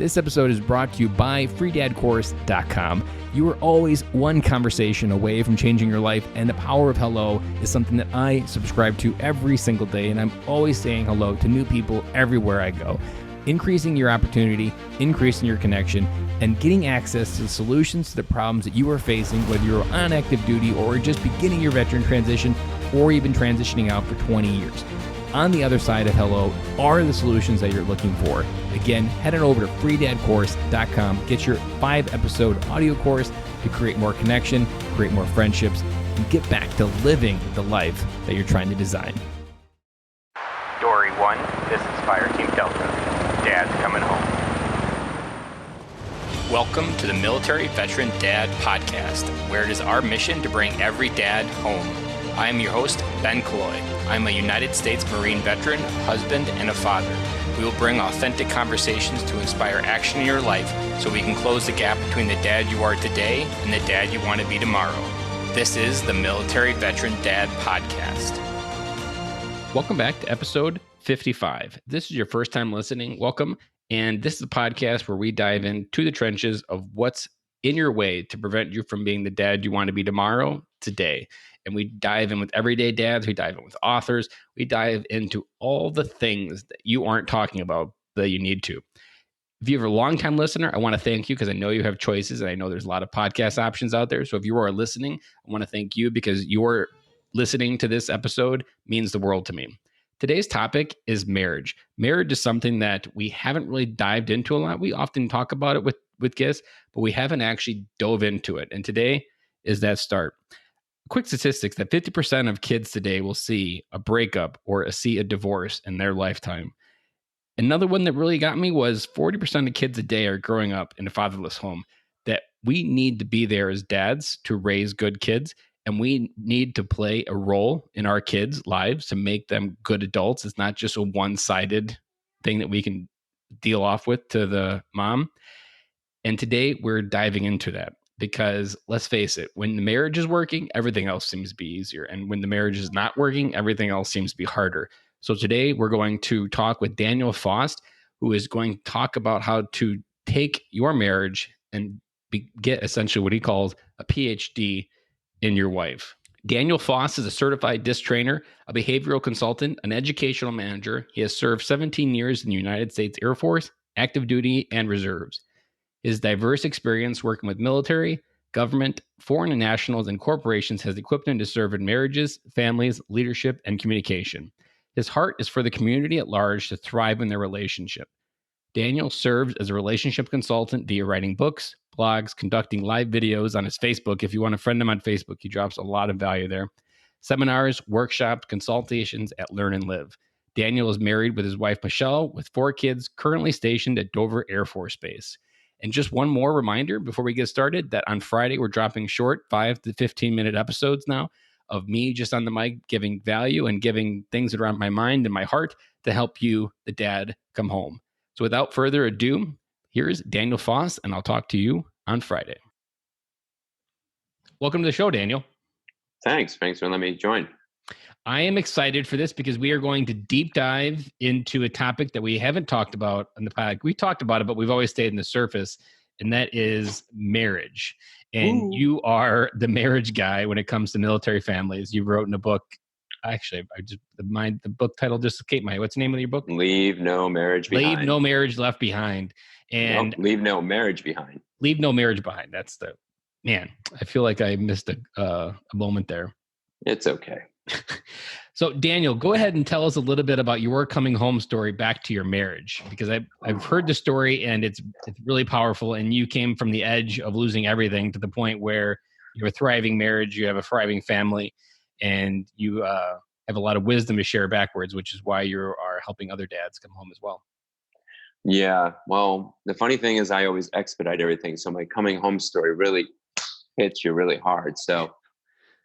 This episode is brought to you by freedadcourse.com. You are always one conversation away from changing your life, and the power of hello is something that I subscribe to every single day, and I'm always saying hello to new people everywhere I go. Increasing your opportunity, increasing your connection, and getting access to the solutions to the problems that you are facing, whether you're on active duty or just beginning your veteran transition or even transitioning out for 20 years. On the other side of hello are the solutions that you're looking for. Again, head on over to freedadcourse.com. Get your 5-episode audio course to create more connection, create more friendships, and get back to living the life that you're trying to design. Dory 1, this is Fire Team Delta. Dad's coming home. Welcome to the Military Veteran Dad Podcast, where it is our mission to bring every dad home. I am your host, Ben Killoy. I'm a United States Marine veteran, husband, and a father. We will bring authentic conversations to inspire action in your life so we can close the gap between the dad you are today and the dad you want to be tomorrow. This is the Military Veteran Dad Podcast. Welcome back to episode 55. If this is your first time listening, welcome. And this is a podcast where we dive into the trenches of what's in your way to prevent you from being the dad you want to be tomorrow, today. And we dive in with everyday dads. We dive in with authors. We dive into all the things that you aren't talking about that you need to. If you're a longtime listener, I want to thank you because I know you have choices and I know there's a lot of podcast options out there. So if you are listening, I want to thank you because your listening to this episode means the world to me. Today's topic is marriage. Marriage is something that we haven't really dived into a lot. We often talk about it with guests, but we haven't actually dove into it. And today is that start. Quick statistics that 50% of kids today will see a breakup or see a divorce in their lifetime. Another one that really got me was 40% of kids a day are growing up in a fatherless home. That we need to be there as dads to raise good kids, and we need to play a role in our kids' lives to make them good adults. It's not just a one-sided thing that we can deal off with to the mom. And today we're diving into that. Because let's face it, when the marriage is working, everything else seems to be easier. And when the marriage is not working, everything else seems to be harder. So today we're going to talk with Daniel Faust, who is going to talk about how to take your marriage and get essentially what he calls a PhD in your wife. Daniel Faust is a certified DISC trainer, a behavioral consultant, an educational manager. He has served 17 years in the United States Air Force, active duty, and reserves. His diverse experience working with military, government, foreign nationals, and corporations has equipped him to serve in marriages, families, leadership, and communication. His heart is for the community at large to thrive in their relationship. Daniel serves as a relationship consultant via writing books, blogs, conducting live videos on his Facebook. If you want to friend him on Facebook, he drops a lot of value there. Seminars, workshops, consultations at Learn and Live. Daniel is married with his wife, Michelle, with 4 kids, currently stationed at Dover Air Force Base. And just one more reminder before we get started that on Friday, we're dropping short 5 to 15-minute episodes now of me just on the mic giving value and giving things that are on my mind and my heart to help you, the dad, come home. So without further ado, here's Daniel Faust, and I'll talk to you on Friday. Welcome to the show, Daniel. Thanks for letting me join. I am excited for this because we are going to deep dive into a topic that we haven't talked about on the podcast. We talked about it, but we've always stayed in the surface, and that is marriage. And you are the marriage guy when it comes to military families. You wrote in a book. Actually, the book title just escaped my. What's the name of your book? Leave No Marriage Behind. Leave No Marriage Left Behind. And Leave No Marriage Behind. Leave No Marriage Behind. That's the man. I feel like I missed a moment there. It's okay. So Daniel, go ahead and tell us a little bit about your coming home story back to your marriage, because I've heard the story and it's really powerful. And you came from the edge of losing everything to the point where you're a thriving marriage, you have a thriving family, and you have a lot of wisdom to share backwards, which is why you are helping other dads come home as well. Yeah. Well, the funny thing is I always expedite everything. So my coming home story really hits you really hard. So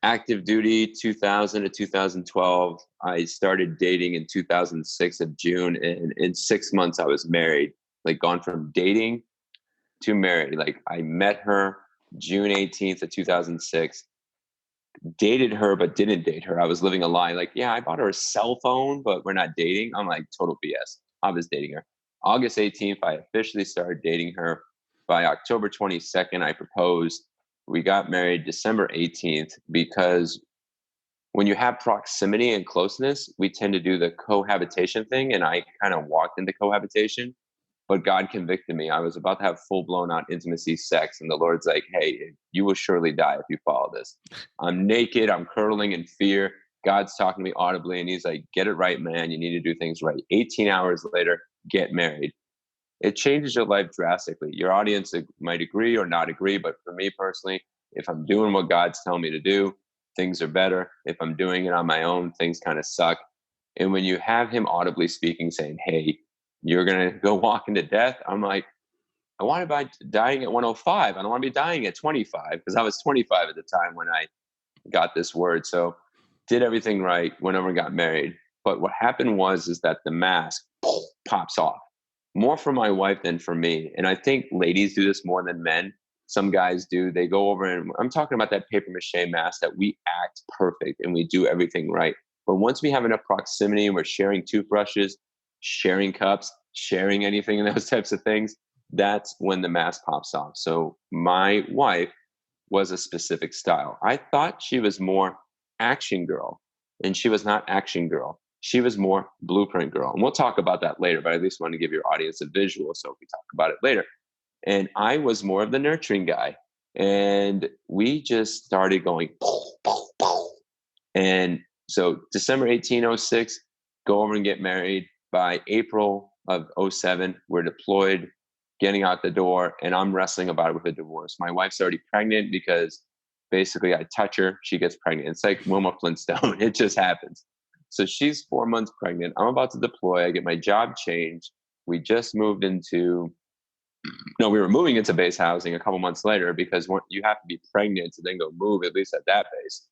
active duty 2000 to 2012. I started dating in 2006 of June, and in 6 months I was married. Like gone from dating to married. Like I met her June 18th of 2006. Dated her, but didn't date her. I was living a lie. Like, yeah, I bought her a cell phone, but we're not dating. I'm like, total BS. I was dating her. August 18th, I officially started dating her. By October 22nd, I proposed. We got married December 18th because when you have proximity and closeness, we tend to do the cohabitation thing. And I kind of walked into cohabitation, but God convicted me. I was about to have full blown out intimacy sex. And the Lord's like, hey, you will surely die if you follow this. I'm naked. I'm curdling in fear. God's talking to me audibly. And he's like, get it right, man. You need to do things right. 18 hours later, get married. It changes your life drastically. Your audience might agree or not agree. But for me personally, if I'm doing what God's telling me to do, things are better. If I'm doing it on my own, things kind of suck. And when you have him audibly speaking, saying, hey, you're going to go walk into death, I'm like, I want to be dying at 105. I don't want to be dying at 25 because I was 25 at the time when I got this word. So did everything right, went over and got married. But what happened is that the mask pops off more for my wife than for me. And I think ladies do this more than men. Some guys do. They go over and I'm talking about that paper mache mask that we act perfect and we do everything right. But once we have enough proximity and we're sharing toothbrushes, sharing cups, sharing anything and those types of things, that's when the mask pops off. So my wife was a specific style. I thought she was more action girl, and she was not action girl. She was more blueprint girl. And we'll talk about that later, but I at least want to give your audience a visual so we talk about it later. And I was more of the nurturing guy. And we just started going, and so December 1806, go over and get married. By April of 07, we're deployed, getting out the door, and I'm wrestling about it with a divorce. My wife's already pregnant because basically I touch her, she gets pregnant. It's like Wilma Flintstone. It just happens. So she's 4 months pregnant. I'm about to deploy. I get my job changed. We just moved into, no, we were moving into base housing a couple months later because you have to be pregnant to then go move, at least at that base.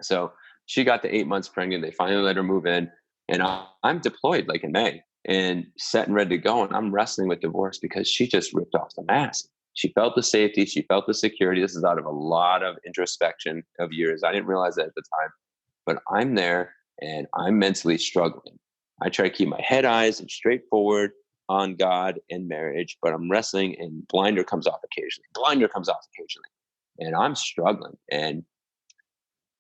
So she got to 8 months pregnant. They finally let her move in. And I'm deployed like in May and set and ready to go. And I'm wrestling with divorce because she just ripped off the mask. She felt the safety. She felt the security. This is out of a lot of introspection of years. I didn't realize that at the time, but I'm there and I'm mentally struggling. I try to keep my head, eyes, and straightforward on God and marriage, but I'm wrestling and blinder comes off occasionally. And I'm struggling. And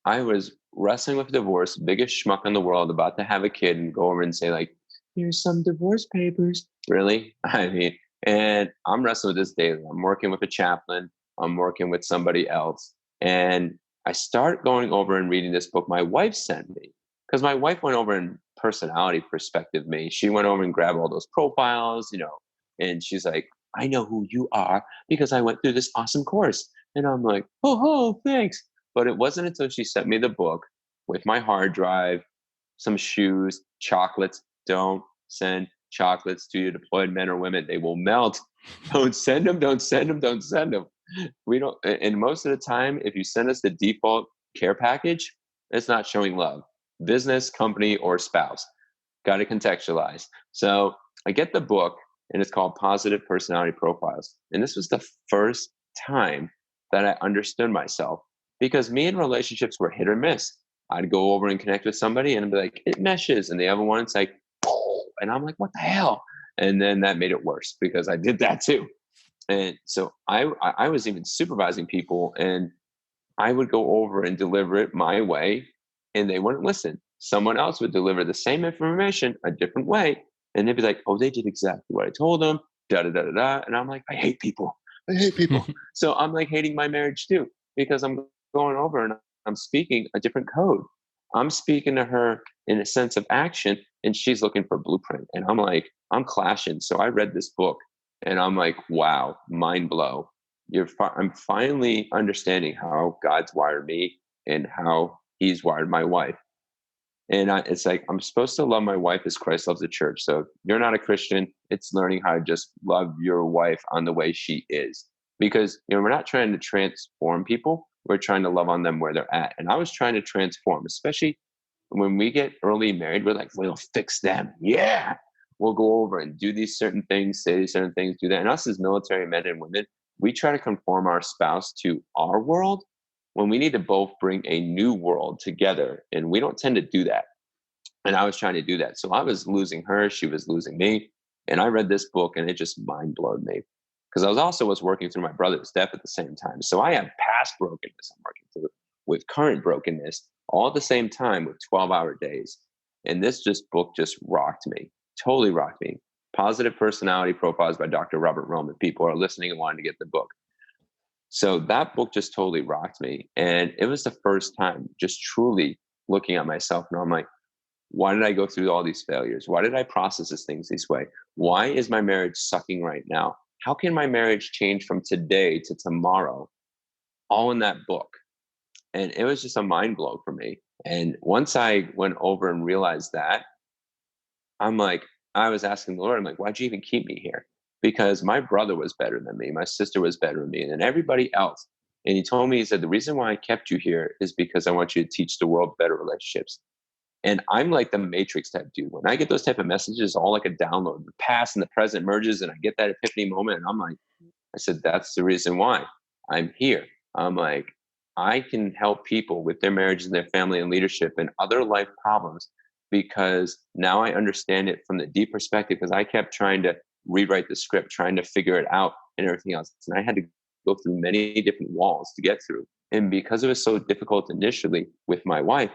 I was wrestling with divorce, biggest schmuck in the world, about to have a kid and go over and say like, here's some divorce papers. Really? I mean, and I'm wrestling with this daily. I'm working with a chaplain. I'm working with somebody else. And I start going over and reading this book my wife sent me because my wife went over and personality perspective me. She went over and grabbed all those profiles, and she's like, I know who you are because I went through this awesome course. And I'm like, oh, thanks. But it wasn't until she sent me the book with my hard drive, some shoes, chocolates. Don't send chocolates to your deployed men or women. They will melt. Don't send them. We don't. And most of the time, if you send us the default care package, it's not showing love. Business, company, or spouse. Got to contextualize. So I get the book, and it's called Positive Personality Profiles. And this was the first time that I understood myself. Because me and relationships were hit or miss. I'd go over and connect with somebody and I'd be like, it meshes. And the other one, it's like, oh, and I'm like, what the hell? And then that made it worse because I did that too. And so I was even supervising people and I would go over and deliver it my way and they wouldn't listen. Someone else would deliver the same information a different way. And they'd be like, oh, they did exactly what I told them, da da da da da. And I'm like, I hate people. So I'm like hating my marriage too because I'm going over and I'm speaking a different code. I'm speaking to her in a sense of action and she's looking for blueprint. And I'm like, I'm clashing. So I read this book and I'm like, wow, mind blow. I'm finally understanding how God's wired me and how he's wired my wife. And it's like, I'm supposed to love my wife as Christ loves the church. So if you're not a Christian, it's learning how to just love your wife on the way she is. Because, we're not trying to transform people. We're trying to love on them where they're at. And I was trying to transform, especially when we get early married, we're like, we'll fix them. Yeah. We'll go over and do these certain things, say these certain things, do that. And us as military men and women, we try to conform our spouse to our world when we need to both bring a new world together. And we don't tend to do that. And I was trying to do that. So I was losing her. She was losing me. And I read this book and it just mind blowed me because I was working through my brother's death at the same time. So I have past brokenness I'm working through with current brokenness all at the same time with 12-hour days. And this book just rocked me, totally rocked me. Positive Personality Profiles by Dr. Robert Roman. People are listening and wanting to get the book. So that book just totally rocked me. And it was the first time just truly looking at myself. And I'm like, why did I go through all these failures? Why did I process these things this way? Why is my marriage sucking right now? How can my marriage change from today to tomorrow? All in that book. And it was just a mind blow for me. And once I went over and realized that, I'm like, I was asking the Lord, I'm like, why'd you even keep me here? Because my brother was better than me. My sister was better than me and everybody else. And he told me, he said, the reason why I kept you here is because I want you to teach the world better relationships. And I'm like the Matrix type dude. When I get those type of messages, all like a download, the past and the present merges, and I get that epiphany moment. And I'm like, I said, that's the reason why I'm here. I'm like, I can help people with their marriages and their family and leadership and other life problems because now I understand it from the deep perspective because I kept trying to rewrite the script, trying to figure it out and everything else. And I had to go through many different walls to get through. And because it was so difficult initially with my wife,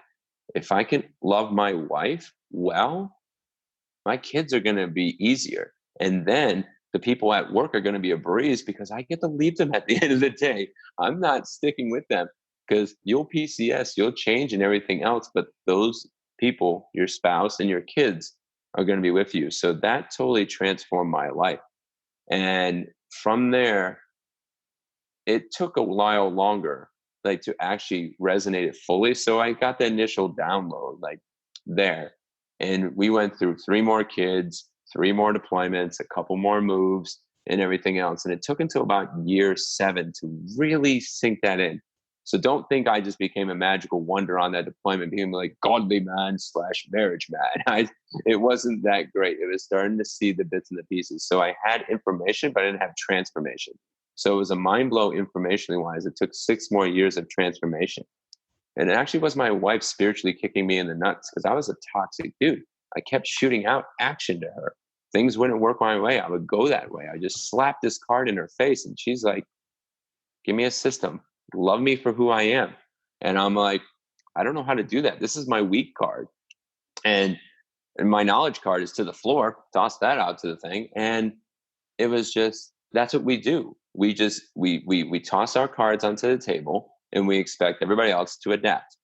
if I can love my wife well, my kids are going to be easier. And then the people at work are going to be a breeze because I get to leave them at the end of the day. I'm not sticking with them because you'll PCS, you'll change and everything else. But those people, your spouse and your kids, are going to be with you. So that totally transformed my life. And from there, it took a while longer, like to actually resonate it fully. So I got the initial download like there. And we went through 3 more kids, 3 more deployments, a couple more moves and everything else. And it took until about year 7 to really sink that in. So don't think I just became a magical wonder on that deployment, became like godly man / marriage man. It wasn't that great. It was starting to see the bits and the pieces. So I had information, but I didn't have transformation. So it was a mind blow informationally wise. It took 6 more years of transformation. And it actually was my wife spiritually kicking me in the nuts because I was a toxic dude. I kept shooting out action to her. Things wouldn't work my way. I would go that way. I just slapped this card in her face and she's like, give me a system. Love me for who I am. And I'm like, I don't know how to do that. This is my weak card. And my knowledge card is to the floor. Toss that out to the thing. And it was just, that's what we do. We toss our cards onto the table and we expect everybody else to adapt.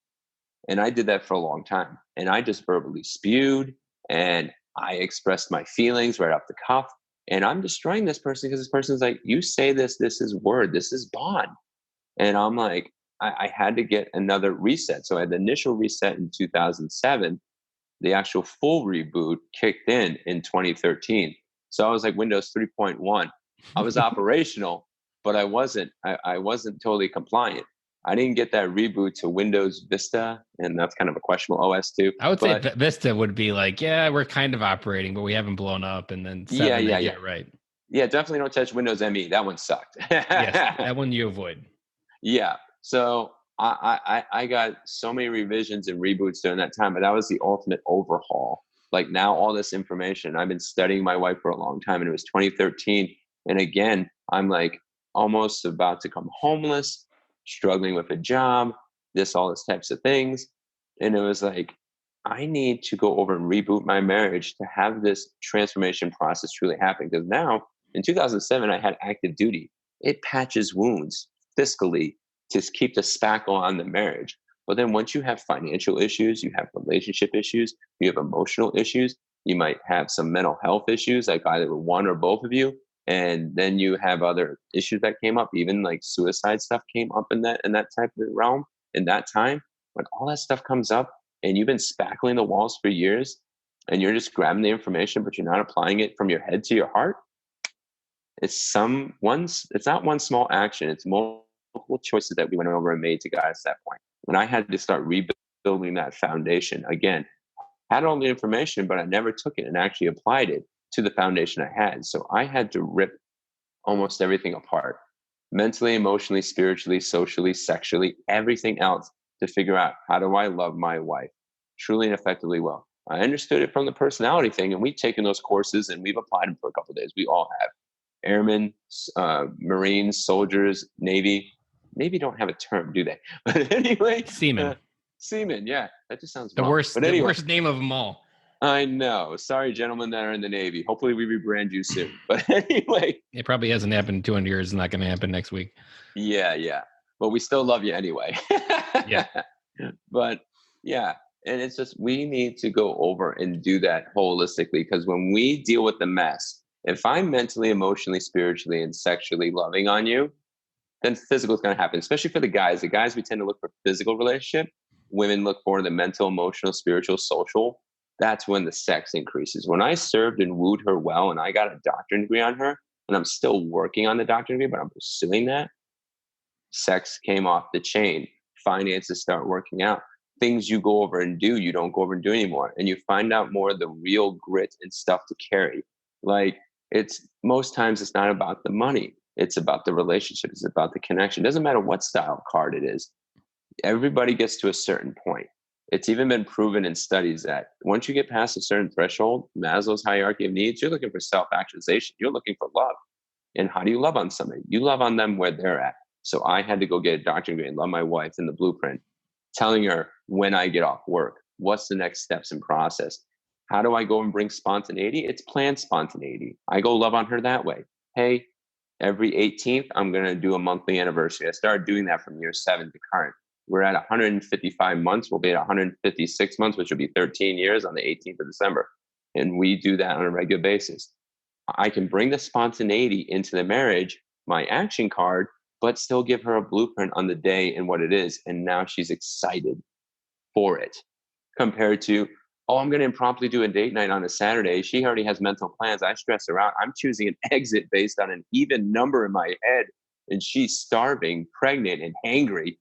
And I did that for a long time. And I just verbally spewed and I expressed my feelings right off the cuff. And I'm destroying this person because this person's like, you say this is word, this is bond. And I'm like, I had to get another reset. So I had the initial reset in 2007. The actual full reboot kicked in 2013. So I was like Windows 3.1. I was operational, but I wasn't totally compliant. I didn't get that reboot to Windows Vista, and that's kind of a questionable OS too. I would say Vista would be like, yeah, we're kind of operating, but we haven't blown up. And then 7, yeah, right. Yeah, definitely don't touch Windows ME. That one sucked. Yes, that one you avoid. Yeah. So I got so many revisions and reboots during that time, but that was the ultimate overhaul. Like now all this information, I've been studying my wife for a long time and it was 2013. And again, I'm like almost about to come homeless, struggling with a job, all these types of things. And it was like, I need to go over and reboot my marriage to have this transformation process truly happen. Because now in 2007, I had active duty. It patches wounds fiscally to keep the spackle on the marriage. But then once you have financial issues, you have relationship issues, you have emotional issues, you might have some mental health issues, like either one or both of you. And then you have other issues that came up, even like suicide stuff came up in that type of realm in that time. When all that stuff comes up and you've been spackling the walls for years and you're just grabbing the information, but you're not applying it from your head to your heart, it's not one small action, it's multiple choices that we went over and made to get us to that point. When I had to start rebuilding that foundation again, I had all the information, but I never took it and actually applied it to the foundation I had. So I had to rip almost everything apart, mentally, emotionally, spiritually, socially, sexually, everything else to figure out how do I love my wife truly and effectively well. I understood it from the personality thing, and we've taken those courses and we've applied them for a couple of days. We all have. Airmen, Marines, soldiers, Navy. Navy don't have a term, do they? But anyway, Seaman. Seaman. Yeah, that just sounds The wrong. worst, But the anyway, worst name of them all. I know. Sorry, gentlemen that are in the Navy. Hopefully, we rebrand you soon. But anyway, It probably hasn't happened in 200 years. It's not going to happen next week. yeah. But we still love you anyway. Yeah. But yeah, and it's just we need to go over and do that holistically, because when we deal with the mess, if I'm mentally, emotionally, spiritually, and sexually loving on you, then physical is going to happen, especially for the guys. The guys, we tend to look for physical relationship. Women look for the mental, emotional, spiritual, social. That's when the sex increases. When I served and wooed her well, and I got a doctorate degree on her, and I'm still working on the doctorate degree, but I'm pursuing that, sex came off the chain. Finances start working out. Things you go over and do, you don't go over and do anymore. And you find out more of the real grit and stuff to carry. Like, it's most times it's not about the money. It's about the relationship. It's about the connection. It doesn't matter what style card it is. Everybody gets to a certain point. It's even been proven in studies that once you get past a certain threshold, Maslow's hierarchy of needs, you're looking for self-actualization. You're looking for love. And how do you love on somebody? You love on them where they're at. So I had to go get a doctorate degree and love my wife in the blueprint, telling her when I get off work, what's the next steps and process? How do I go and bring spontaneity? It's planned spontaneity. I go love on her that way. Hey, every 18th, I'm going to do a monthly anniversary. I started doing that from year 7 to current. We're at 155 months. We'll be at 156 months, which will be 13 years on the 18th of December. And we do that on a regular basis. I can bring the spontaneity into the marriage, my action card, but still give her a blueprint on the day and what it is. And now she's excited for it, compared to, oh, I'm going to impromptu do a date night on a Saturday. She already has mental plans. I stress her out. I'm choosing an exit based on an even number in my head. And she's starving, pregnant, and hangry.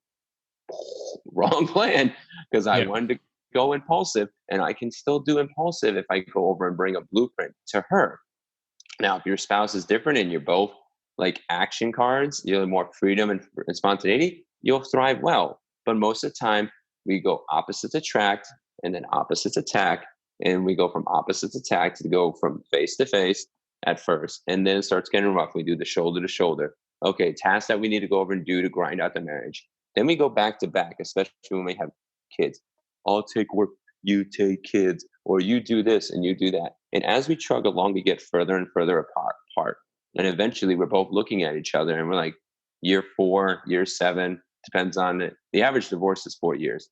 Wrong plan, because I wanted to go impulsive, and I can still do impulsive if I go over and bring a blueprint to her. Now, if your spouse is different and you're both like action cards, you have more freedom and spontaneity, you'll thrive well. But most of the time, we go opposites attract and then opposites attack. And we go from opposites attack to go from face to face at first. And then it starts getting rough. We do the shoulder to shoulder. Okay, tasks that we need to go over and do to grind out the marriage. Then we go back to back, especially when we have kids. I'll take work, you take kids, or you do this and you do that. And as we chug along, we get further and further apart. And eventually we're both looking at each other and we're like, year 4, year 7, depends on it. The average divorce is 4 years.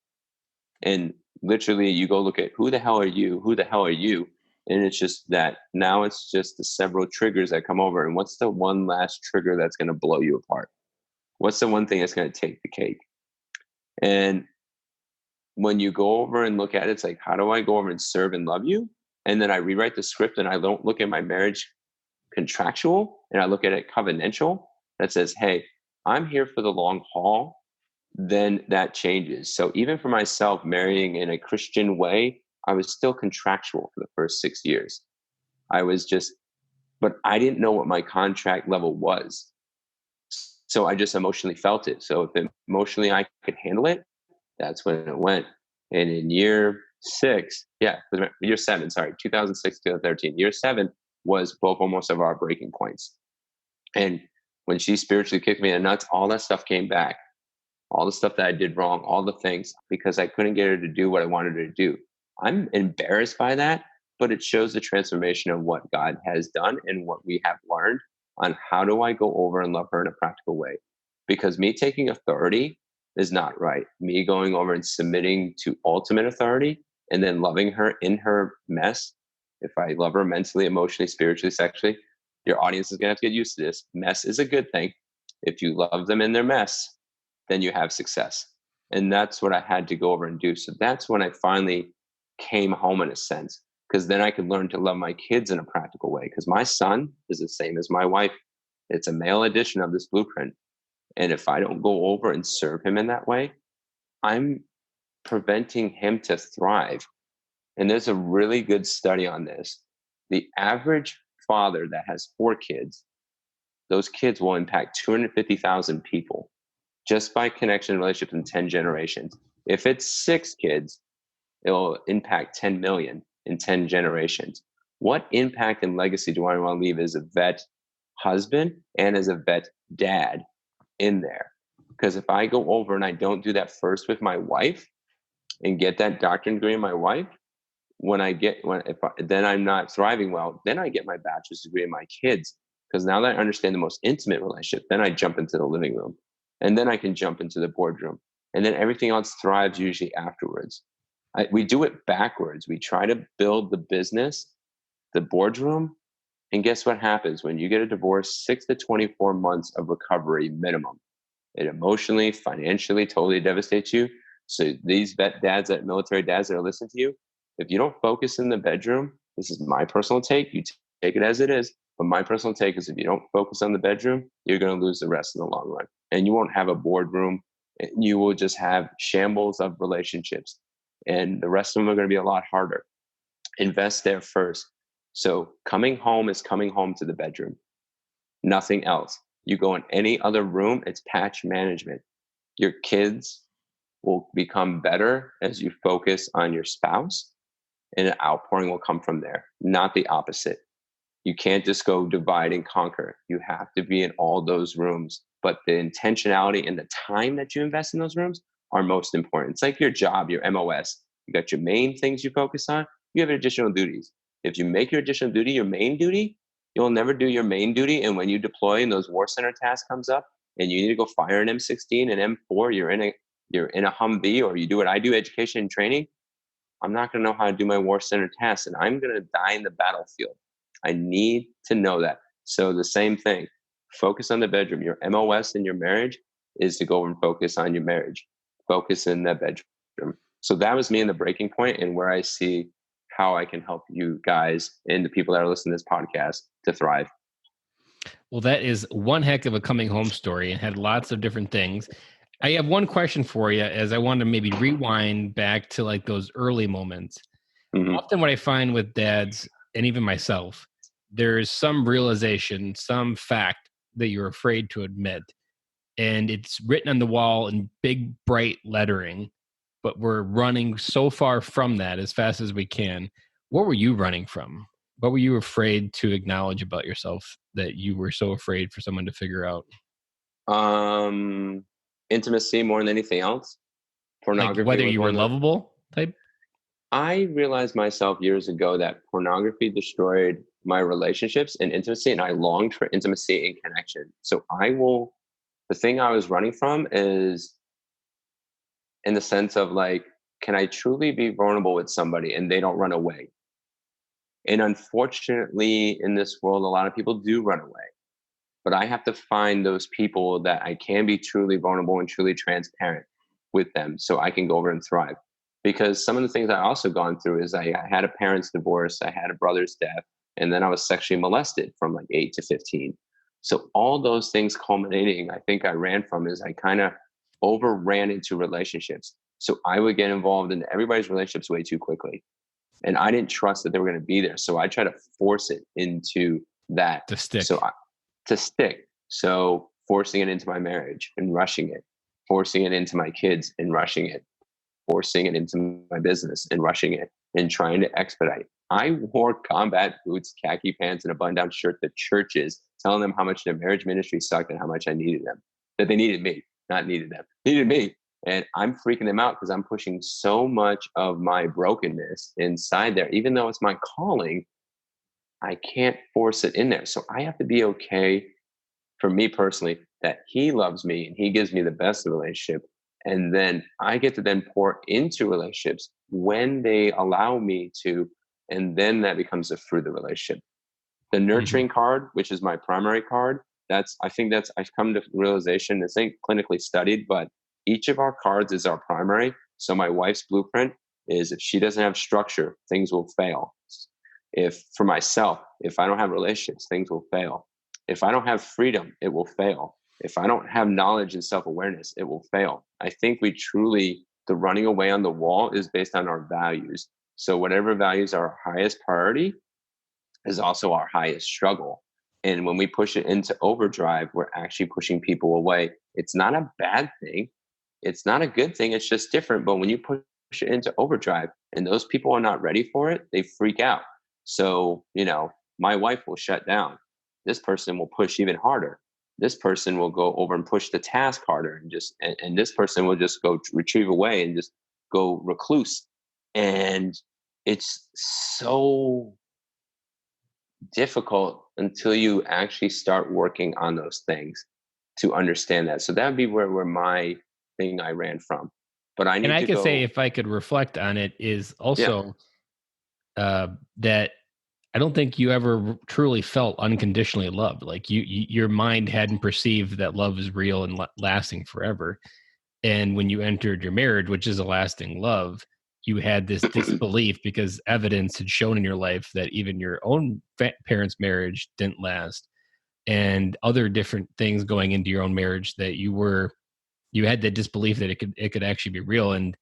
And literally you go look at who the hell are you? Who the hell are you? And it's just that now it's just the several triggers that come over. And what's the one last trigger that's going to blow you apart? What's the one thing that's going to take the cake? And when you go over and look at it, it's like, how do I go over and serve and love you? And then I rewrite the script and I don't look at my marriage contractual and I look at it covenantal that says, hey, I'm here for the long haul. Then that changes. So even for myself, marrying in a Christian way, I was still contractual for the first 6 years. I was just, but I didn't know what my contract level was. So I just emotionally felt it. So if emotionally I could handle it, that's when it went. And in year 7, 2006, 2013, year 7 was both almost of our breaking points. And when she spiritually kicked me in the nuts, all that stuff came back. All the stuff that I did wrong, all the things, because I couldn't get her to do what I wanted her to do. I'm embarrassed by that, but it shows the transformation of what God has done and what we have learned on how do I go over and love her in a practical way. Because me taking authority is not right. Me going over and submitting to ultimate authority and then loving her in her mess. If I love her mentally, emotionally, spiritually, sexually, your audience is going to have to get used to this. Mess is a good thing. If you love them in their mess, then you have success. And that's what I had to go over and do. So that's when I finally came home in a sense, because then I could learn to love my kids in a practical way. Because my son is the same as my wife. It's a male edition of this blueprint. And if I don't go over and serve him in that way, I'm preventing him to thrive. And there's a really good study on this. The average father that has 4 kids, those kids will impact 250,000 people just by connection and relationships in 10 generations. If it's 6 kids, it'll impact 10 million in 10 generations. What impact and legacy do I want to leave as a vet husband and as a vet dad in there? Because if I go over and I don't do that first with my wife and get that doctorate degree in my wife, then I'm not thriving well. Then I get my bachelor's degree in my kids, because now that I understand the most intimate relationship, then I jump into the living room, and then I can jump into the boardroom, and then everything else thrives usually afterwards. We do it backwards. We try to build the business, the boardroom, and guess what happens when you get a divorce? 6 to 24 months of recovery minimum. It emotionally, financially, totally devastates you. So these vet dads, that military dads that are listening to you, if you don't focus in the bedroom, this is my personal take. You take it as it is, but my personal take is if you don't focus on the bedroom, you're going to lose the rest in the long run, and you won't have a boardroom. You will just have shambles of relationships, and the rest of them are going to be a lot harder. Invest there first. So coming home is coming home to the bedroom, nothing else. You go in any other room, it's patch management. Your kids will become better as you focus on your spouse, and an outpouring will come from there, not the opposite. You can't just go divide and conquer. You have to be in all those rooms, but the intentionality and the time that you invest in those rooms are most important. It's like your job, your MOS. You got your main things you focus on, you have additional duties. If you make your additional duty your main duty, you'll never do your main duty. And when you deploy and those war center tasks comes up and you need to go fire an M16 and M4, you're in a Humvee, or you do what I do, education and training. I'm not going to know how to do my war center tasks, and I'm going to die in the battlefield. I need to know that. So the same thing, focus on the bedroom. Your MOS in your marriage is to go and focus on your marriage, focus in that bedroom. So that was me in the breaking point, and where I see how I can help you guys and the people that are listening to this podcast to thrive. Well, that is one heck of a coming home story, and had lots of different things. I have one question for you, as I want to maybe rewind back to like those early moments. Mm-hmm. Often what I find with dads, and even myself, there's some realization, some fact that you're afraid to admit. And it's written on the wall in big, bright lettering, but we're running so far from that as fast as we can. What were you running from? What were you afraid to acknowledge about yourself that you were so afraid for someone to figure out? Intimacy more than anything else. Pornography. Like whether you were lovable type? I realized myself years ago that pornography destroyed my relationships and intimacy, and I longed for intimacy and connection. So the thing I was running from is in the sense of like, can I truly be vulnerable with somebody and they don't run away? And unfortunately, in this world, a lot of people do run away. But I have to find those people that I can be truly vulnerable and truly transparent with them so I can go over and thrive. Because some of the things I also gone through is I had a parent's divorce, I had a brother's death, and then I was sexually molested from like 8 to 15. So all those things culminating, I think I ran from is I kind of overran into relationships. So I would get involved in everybody's relationships way too quickly. And I didn't trust that they were going to be there. So I try to force it into that. To stick. To stick. So forcing it into my marriage and rushing it, forcing it into my kids and rushing it, forcing it into my business and rushing it, and trying to expedite. I wore combat boots, khaki pants, and a button-down shirt to churches, telling them how much their marriage ministry sucked and how much I needed them. That they needed me, not needed them. Needed me. And I'm freaking them out because I'm pushing so much of my brokenness inside there. Even though it's my calling, I can't force it in there. So I have to be okay, for me personally, that he loves me and he gives me the best of the relationship. And then I get to then pour into relationships when they allow me to. And then that becomes the fruit of the relationship. The nurturing card, which is my primary card, I've come to the realization, this ain't clinically studied, but each of our cards is our primary. So my wife's blueprint is if she doesn't have structure, things will fail. For myself, if I don't have relationships, things will fail. If I don't have freedom, it will fail. If I don't have knowledge and self-awareness, it will fail. I think the running away on the wall is based on our values. So whatever values are our highest priority is also our highest struggle. And when we push it into overdrive, we're actually pushing people away. It's not a bad thing. It's not a good thing. It's just different. But when you push it into overdrive. And those people are not ready for it. They freak out. So, my wife will shut down. This person will push even harder. This person will go over and push the task harder, and this person will just go retrieve away and just go recluse. And it's so difficult until you actually start working on those things to understand that. So that would be where my thing I ran from. But I And need I to could say, go. if I could reflect on it, is Yeah. also that I don't think you ever truly felt unconditionally loved. Like your mind hadn't perceived that love is real and lasting forever. And when you entered your marriage, which is a lasting love, you had this disbelief because evidence had shown in your life that even your own parents' marriage didn't last, and other different things going into your own marriage that you had that disbelief that it could actually be real. And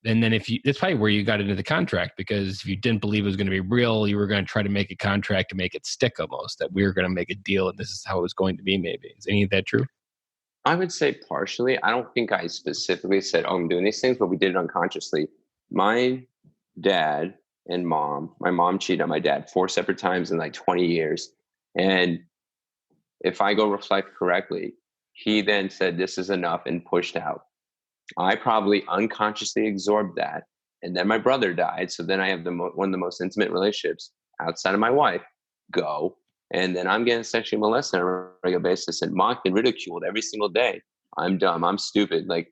then that's probably where you got into the contract, because if you didn't believe it was going to be real, you were going to try to make a contract to make it stick, almost that we were going to make a deal and this is how it was going to be. Maybe is any of that true? I would say partially. I don't think I specifically said, "Oh, I'm doing these things," but we did it unconsciously. My dad and my mom cheated on my dad 4 separate times in like 20 years. And if I go reflect correctly, he then said, "This is enough," and pushed out. I probably unconsciously absorbed that. And then my brother died. So then I have one of the most intimate relationships outside of my wife go. And then I'm getting sexually molested on a regular basis and mocked and ridiculed every single day. I'm dumb. I'm stupid. Like,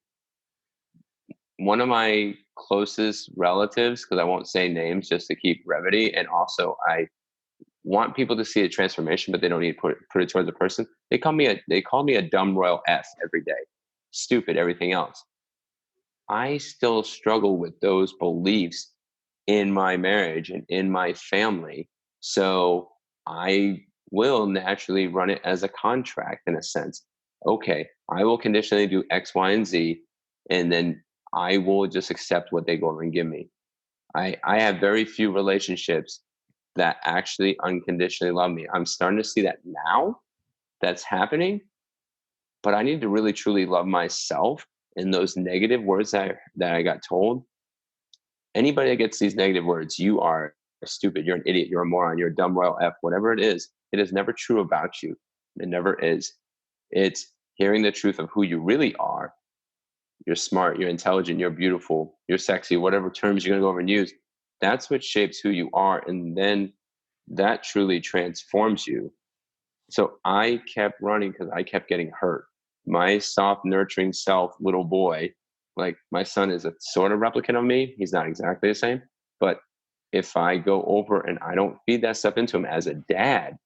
one of my closest relatives, because I won't say names just to keep brevity, and also I want people to see a transformation, but they don't need to put it towards a person. They call me a dumb royal F every day. Stupid, everything else. I still struggle with those beliefs in my marriage and in my family. So I will naturally run it as a contract in a sense. Okay, I will conditionally do X, Y, and Z, and then I will just accept what they go over and give me. I have very few relationships that actually unconditionally love me. I'm starting to see that now that's happening, but I need to really truly love myself. And those negative words that I got told, anybody that gets these negative words, "You are stupid, you're an idiot, you're a moron, you're a dumb royal F," whatever it is never true about you. It never is. It's hearing the truth of who you really are. You're smart, you're intelligent, you're beautiful, you're sexy, whatever terms you're going to go over and use. That's what shapes who you are. And then that truly transforms you. So I kept running because I kept getting hurt. My soft, nurturing self, little boy, like my son is a sort of replicant of me. He's not exactly the same. But if I go over and I don't feed that stuff into him as a dad,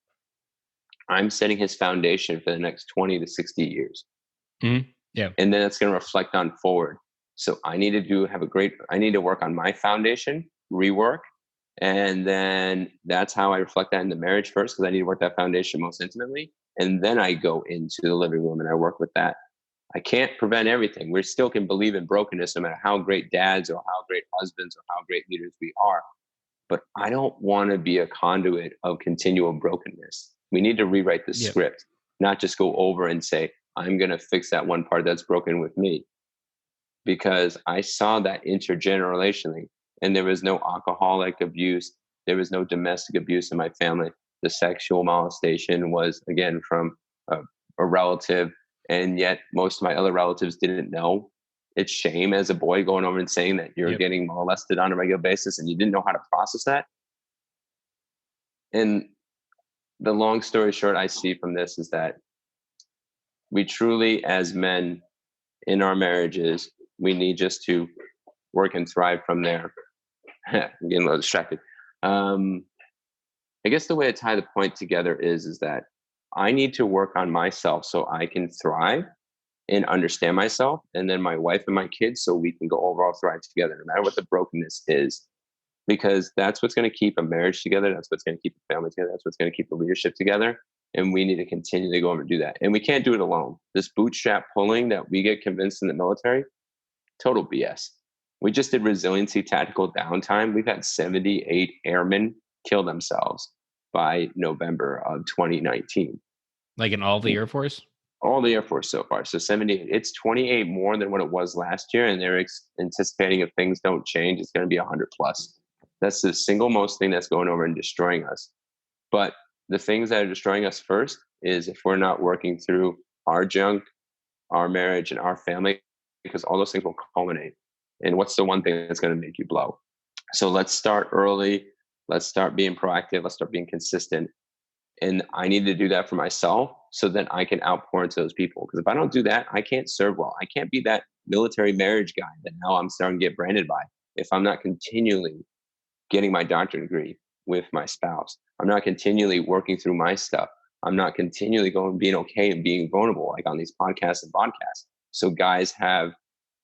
I'm setting his foundation for the next 20 to 60 years. Mm-hmm. Yeah. And then it's going to reflect on forward. So I need to work on my foundation, rework. And then that's how I reflect that in the marriage first, because I need to work that foundation most intimately. And then I go into the living room and I work with that. I can't prevent everything. We still can believe in brokenness no matter how great dads or how great husbands or how great leaders we are. But I don't want to be a conduit of continual brokenness. We need to rewrite the script, not just go over and say, "I'm going to fix that one part that's broken with me." Because I saw that intergenerationally, and there was no alcoholic abuse. There was no domestic abuse in my family. The sexual molestation was, again, from a relative. And yet most of my other relatives didn't know. It's shame as a boy going over and saying that you're getting molested on a regular basis and you didn't know how to process that. And the long story short I see from this is that we truly, as men in our marriages, we need just to work and thrive from there. I'm getting a little distracted. I guess the way to tie the point together is that I need to work on myself so I can thrive and understand myself, and then my wife and my kids so we can go overall thrive together, no matter what the brokenness is. Because that's what's going to keep a marriage together. That's what's going to keep a family together. That's what's going to keep the leadership together. And we need to continue to go over and do that. And we can't do it alone. This bootstrap pulling that we get convinced in the military, total BS. We just did resiliency tactical downtime. We've had 78 airmen kill themselves by November of 2019. Like in all the Air Force? all the Air Force so far. So 78, it's 28 more than what it was last year. And they're anticipating if things don't change, it's going to be 100 plus. That's the single most thing that's going over and destroying us. But the things that are destroying us first is if we're not working through our junk, our marriage, and our family, because all those things will culminate. And what's the one thing that's going to make you blow? So let's start early. Let's start being proactive. Let's start being consistent. And I need to do that for myself so that I can outpour into those people. Because if I don't do that, I can't serve well. I can't be that military marriage guy that now I'm starting to get branded by. If I'm not continually getting my doctorate degree with my spouse, I'm not continually working through my stuff. I'm not continually going, being okay and being vulnerable, like on these podcasts and podcasts. So guys have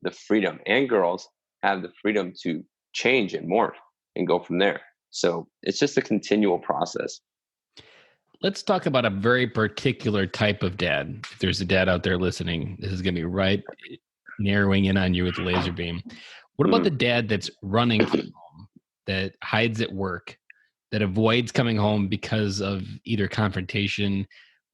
the freedom, and girls have the freedom to change and morph and go from there. So it's just a continual process. Let's talk about a very particular type of dad. If there's a dad out there listening, this is going to be right narrowing in on you with the laser beam. What about the dad that's running from home, that hides at work, that avoids coming home because of either confrontation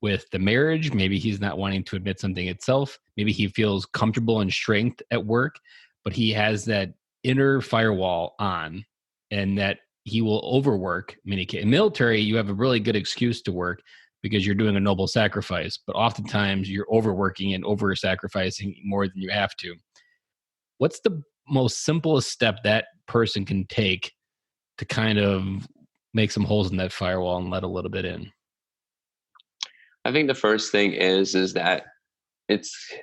with the marriage? Maybe he's not wanting to admit something itself. Maybe he feels comfortable and strength at work, but he has that inner firewall on, and that he will overwork. In military, you have a really good excuse to work because you're doing a noble sacrifice, but oftentimes you're overworking and over sacrificing more than you have to. What's the most simplest step that person can take to kind of make some holes in that firewall and let a little bit in? I think the first thing is that it's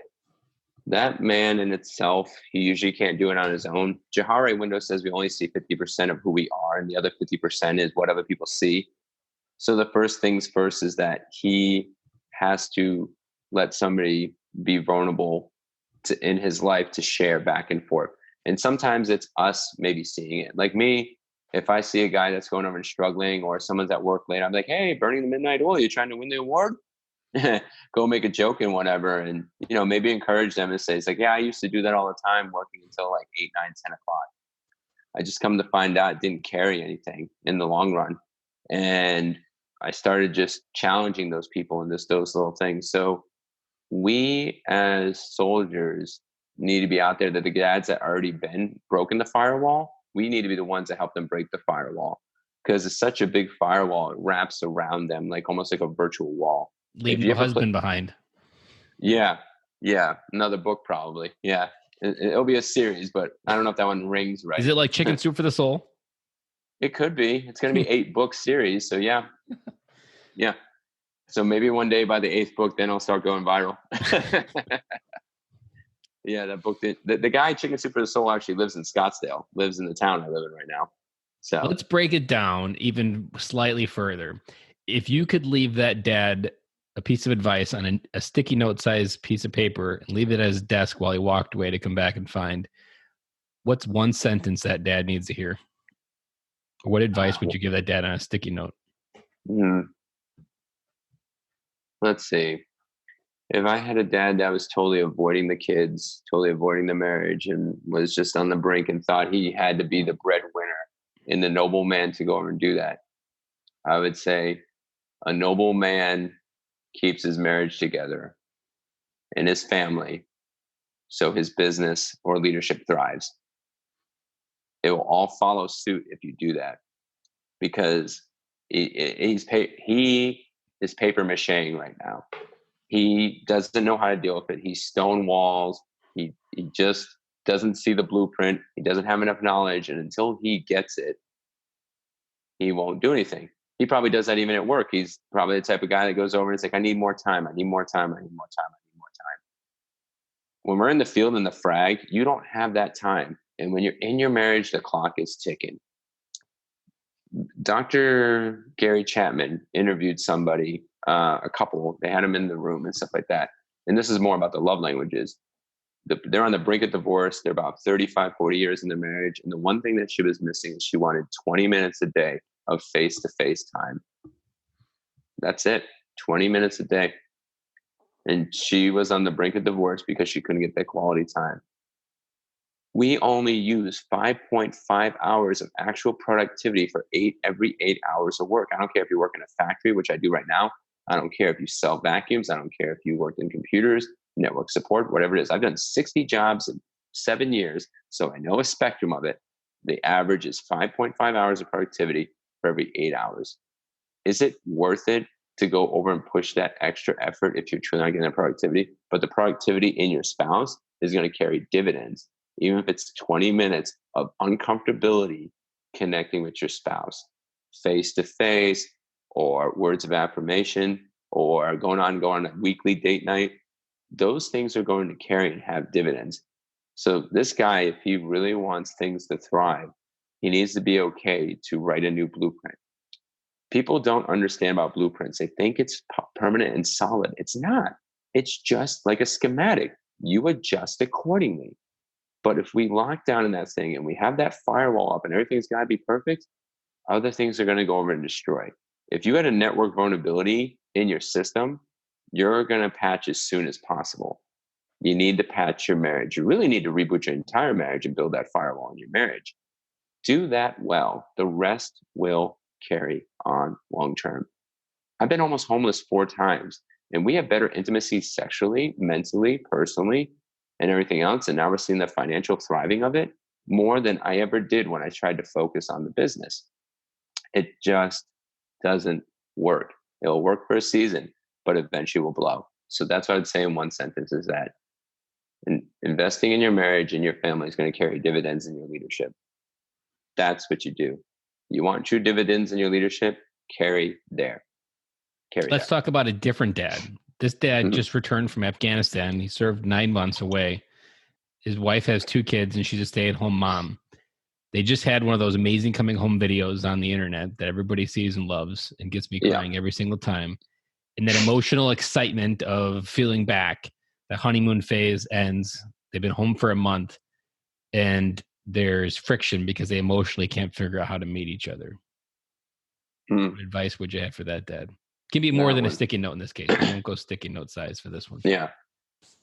that man in itself, he usually can't do it on his own. Johari window says we only see 50% of who we are, and the other 50% is what other people see. So the first things first is that he has to let somebody be vulnerable in his life to share back and forth. And sometimes it's us maybe seeing it. Like me, if I see a guy that's going over and struggling, or someone's at work late, I'm like, hey, burning the midnight oil, you trying to win the award? Go make a joke and whatever, and maybe encourage them and say, it's like, yeah, I used to do that all the time, working until like 8, 9, 10 o'clock. I just come to find out it didn't carry anything in the long run. And I started just challenging those people and those little things. So we as soldiers need to be out there, that the dads that already been broken the firewall, we need to be the ones that help them break the firewall, because it's such a big firewall. It wraps around them like almost like a virtual wall. Leaving the husband behind. Yeah. Another book, probably. Yeah. It'll be a series, but I don't know if that one rings right. Is it like Chicken Soup for the Soul? It could be. It's going to be 8-book series. So yeah. Yeah. So maybe one day by the 8th book, then I'll start going viral. Yeah, that book. The guy Chicken Soup for the Soul actually lives in Scottsdale, lives in the town I live in right now. So let's break it down even slightly further. If you could leave that dad a piece of advice on a sticky note sized piece of paper and leave it at his desk while he walked away to come back and find, what's one sentence that dad needs to hear? Or what advice would you give that dad on a sticky note? Let's see. If I had a dad that was totally avoiding the kids, totally avoiding the marriage, and was just on the brink and thought he had to be the breadwinner and the noble man to go over and do that, I would say a noble man keeps his marriage together and his family, so his business or leadership thrives. It will all follow suit if you do that, because he is paper macheing right now. He doesn't know how to deal with it. He stonewalls. He just doesn't see the blueprint. He doesn't have enough knowledge, and until he gets it, he won't do anything. He probably does that even at work. He's probably the type of guy that goes over and it's like, I need more time. I need more time. I need more time. I need more time. When we're in the field in the frag, you don't have that time. And when you're in your marriage, the clock is ticking. Dr. Gary Chapman interviewed somebody, a couple. They had him in the room and stuff like that. And this is more about the love languages. They're on the brink of divorce. They're about 35, 40 years in their marriage. And the one thing that she was missing is she wanted 20 minutes a day of face-to-face time. That's it. 20 minutes a day. And she was on the brink of divorce because she couldn't get that quality time. We only use 5.5 hours of actual productivity for every 8 hours of work. I don't care if you work in a factory, which I do right now. I don't care if you sell vacuums. I don't care if you worked in computers, network support, whatever it is. I've done 60 jobs in 7 years, so I know a spectrum of it. The average is 5.5 hours of productivity for every 8 hours. Is it worth it to go over and push that extra effort if you're truly not getting that productivity? But the productivity in your spouse is going to carry dividends, even if it's 20 minutes of uncomfortability connecting with your spouse, face to face, or words of affirmation, or going on a weekly date night. Those things are going to carry and have dividends. So this guy, if he really wants things to thrive, he needs to be okay to write a new blueprint. People don't understand about blueprints. They think it's permanent and solid. It's not. It's just like a schematic. You adjust accordingly. But if we lock down in that thing and we have that firewall up and everything's got to be perfect, other things are going to go over and destroy. If you had a network vulnerability in your system, you're going to patch as soon as possible. You need to patch your marriage. You really need to reboot your entire marriage and build that firewall in your marriage. Do that well. The rest will carry on long term. I've been almost homeless 4 times, and we have better intimacy sexually, mentally, personally, and everything else. And now we're seeing the financial thriving of it more than I ever did when I tried to focus on the business. It just doesn't work. It'll work for a season, but eventually will blow. So that's what I'd say in one sentence is that investing in your marriage and your family is going to carry dividends in your leadership. That's what you do. You want true dividends in your leadership? Carry there. Let's talk about a different dad. This dad just returned from Afghanistan. He served 9 months away. His wife has 2 kids, and she's a stay-at-home mom. They just had one of those amazing coming home videos on the internet that everybody sees and loves and gets me crying every single time. And that emotional excitement of feeling back, the honeymoon phase ends. They've been home for a month, and there's friction because they emotionally can't figure out how to meet each other. What advice would you have for that, Dad? Can be more than a sticky note in this case. We won't go sticky note size for this one. Yeah.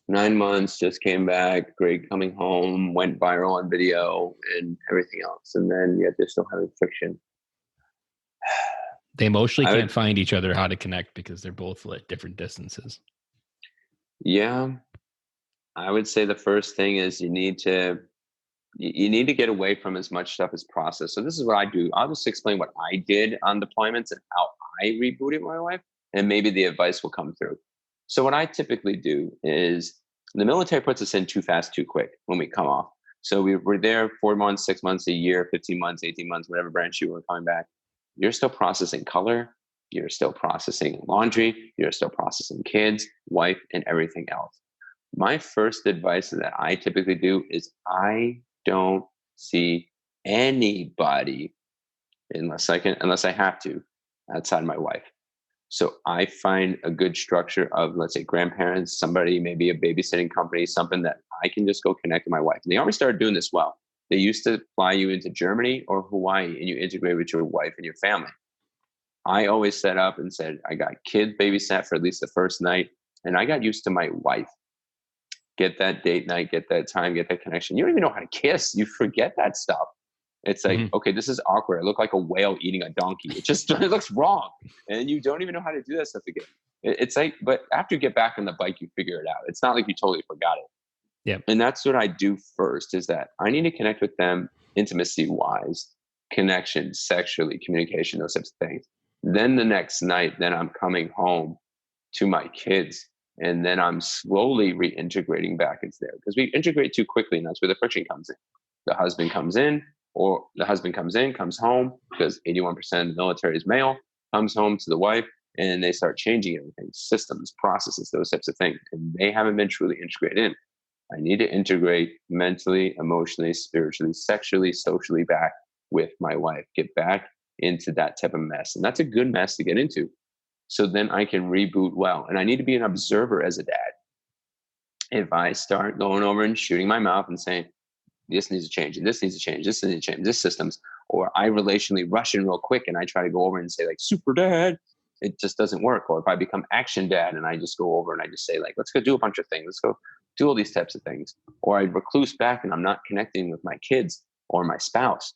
9 months, just came back, great coming home, went viral on video and everything else. And then they're still having friction. They emotionally can't find each other how to connect because they're both at different distances. Yeah. I would say the first thing is you need to get away from as much stuff as processed. So this is what I do. I'll just explain what I did on deployments and how I rebooted my life, and maybe the advice will come through. So what I typically do is the military puts us in too fast, too quick when we come off. So we're there 4 months, 6 months, a year, 15 months, 18 months, whatever branch you were coming back. You're still processing color. You're still processing laundry. You're still processing kids, wife, and everything else. My first advice that I typically do is I don't see anybody unless I have to outside my wife. So I find a good structure of, let's say, grandparents, somebody, maybe a babysitting company, something that I can just go connect with my wife. And they already started doing this well. They used to fly you into Germany or Hawaii and you integrate with your wife and your family. I always set up and said, I got kids babysat for at least the first night. And I got used to my wife. Get that date night, get that time, get that connection. You don't even know how to kiss. You forget that stuff. It's like, okay, this is awkward. I look like a whale eating a donkey. It looks wrong. And you don't even know how to do that stuff again. It's like, but after you get back on the bike, you figure it out. It's not like you totally forgot it. Yeah. And that's what I do first is that I need to connect with them intimacy wise, connection, sexually, communication, those types of things. Then the next night, then I'm coming home to my kids. And then I'm slowly reintegrating back into there because we integrate too quickly. And that's where the friction comes in. The husband comes in, comes home because 81% of the military is male, comes home to the wife, and they start changing everything, systems, processes, those types of things. And they haven't been truly integrated in. I need to integrate mentally, emotionally, spiritually, sexually, socially back with my wife, get back into that type of mess. And that's a good mess to get into. So then I can reboot well. And I need to be an observer as a dad. If I start going over and shooting my mouth and saying, this needs to change, and this needs to change, this needs to change, this systems, or I relationally rush in real quick and I try to go over and say like, super dad, it just doesn't work. Or if I become action dad and I just go over and I just say like, let's go do a bunch of things. Let's go do all these types of things. Or I recluse back and I'm not connecting with my kids or my spouse.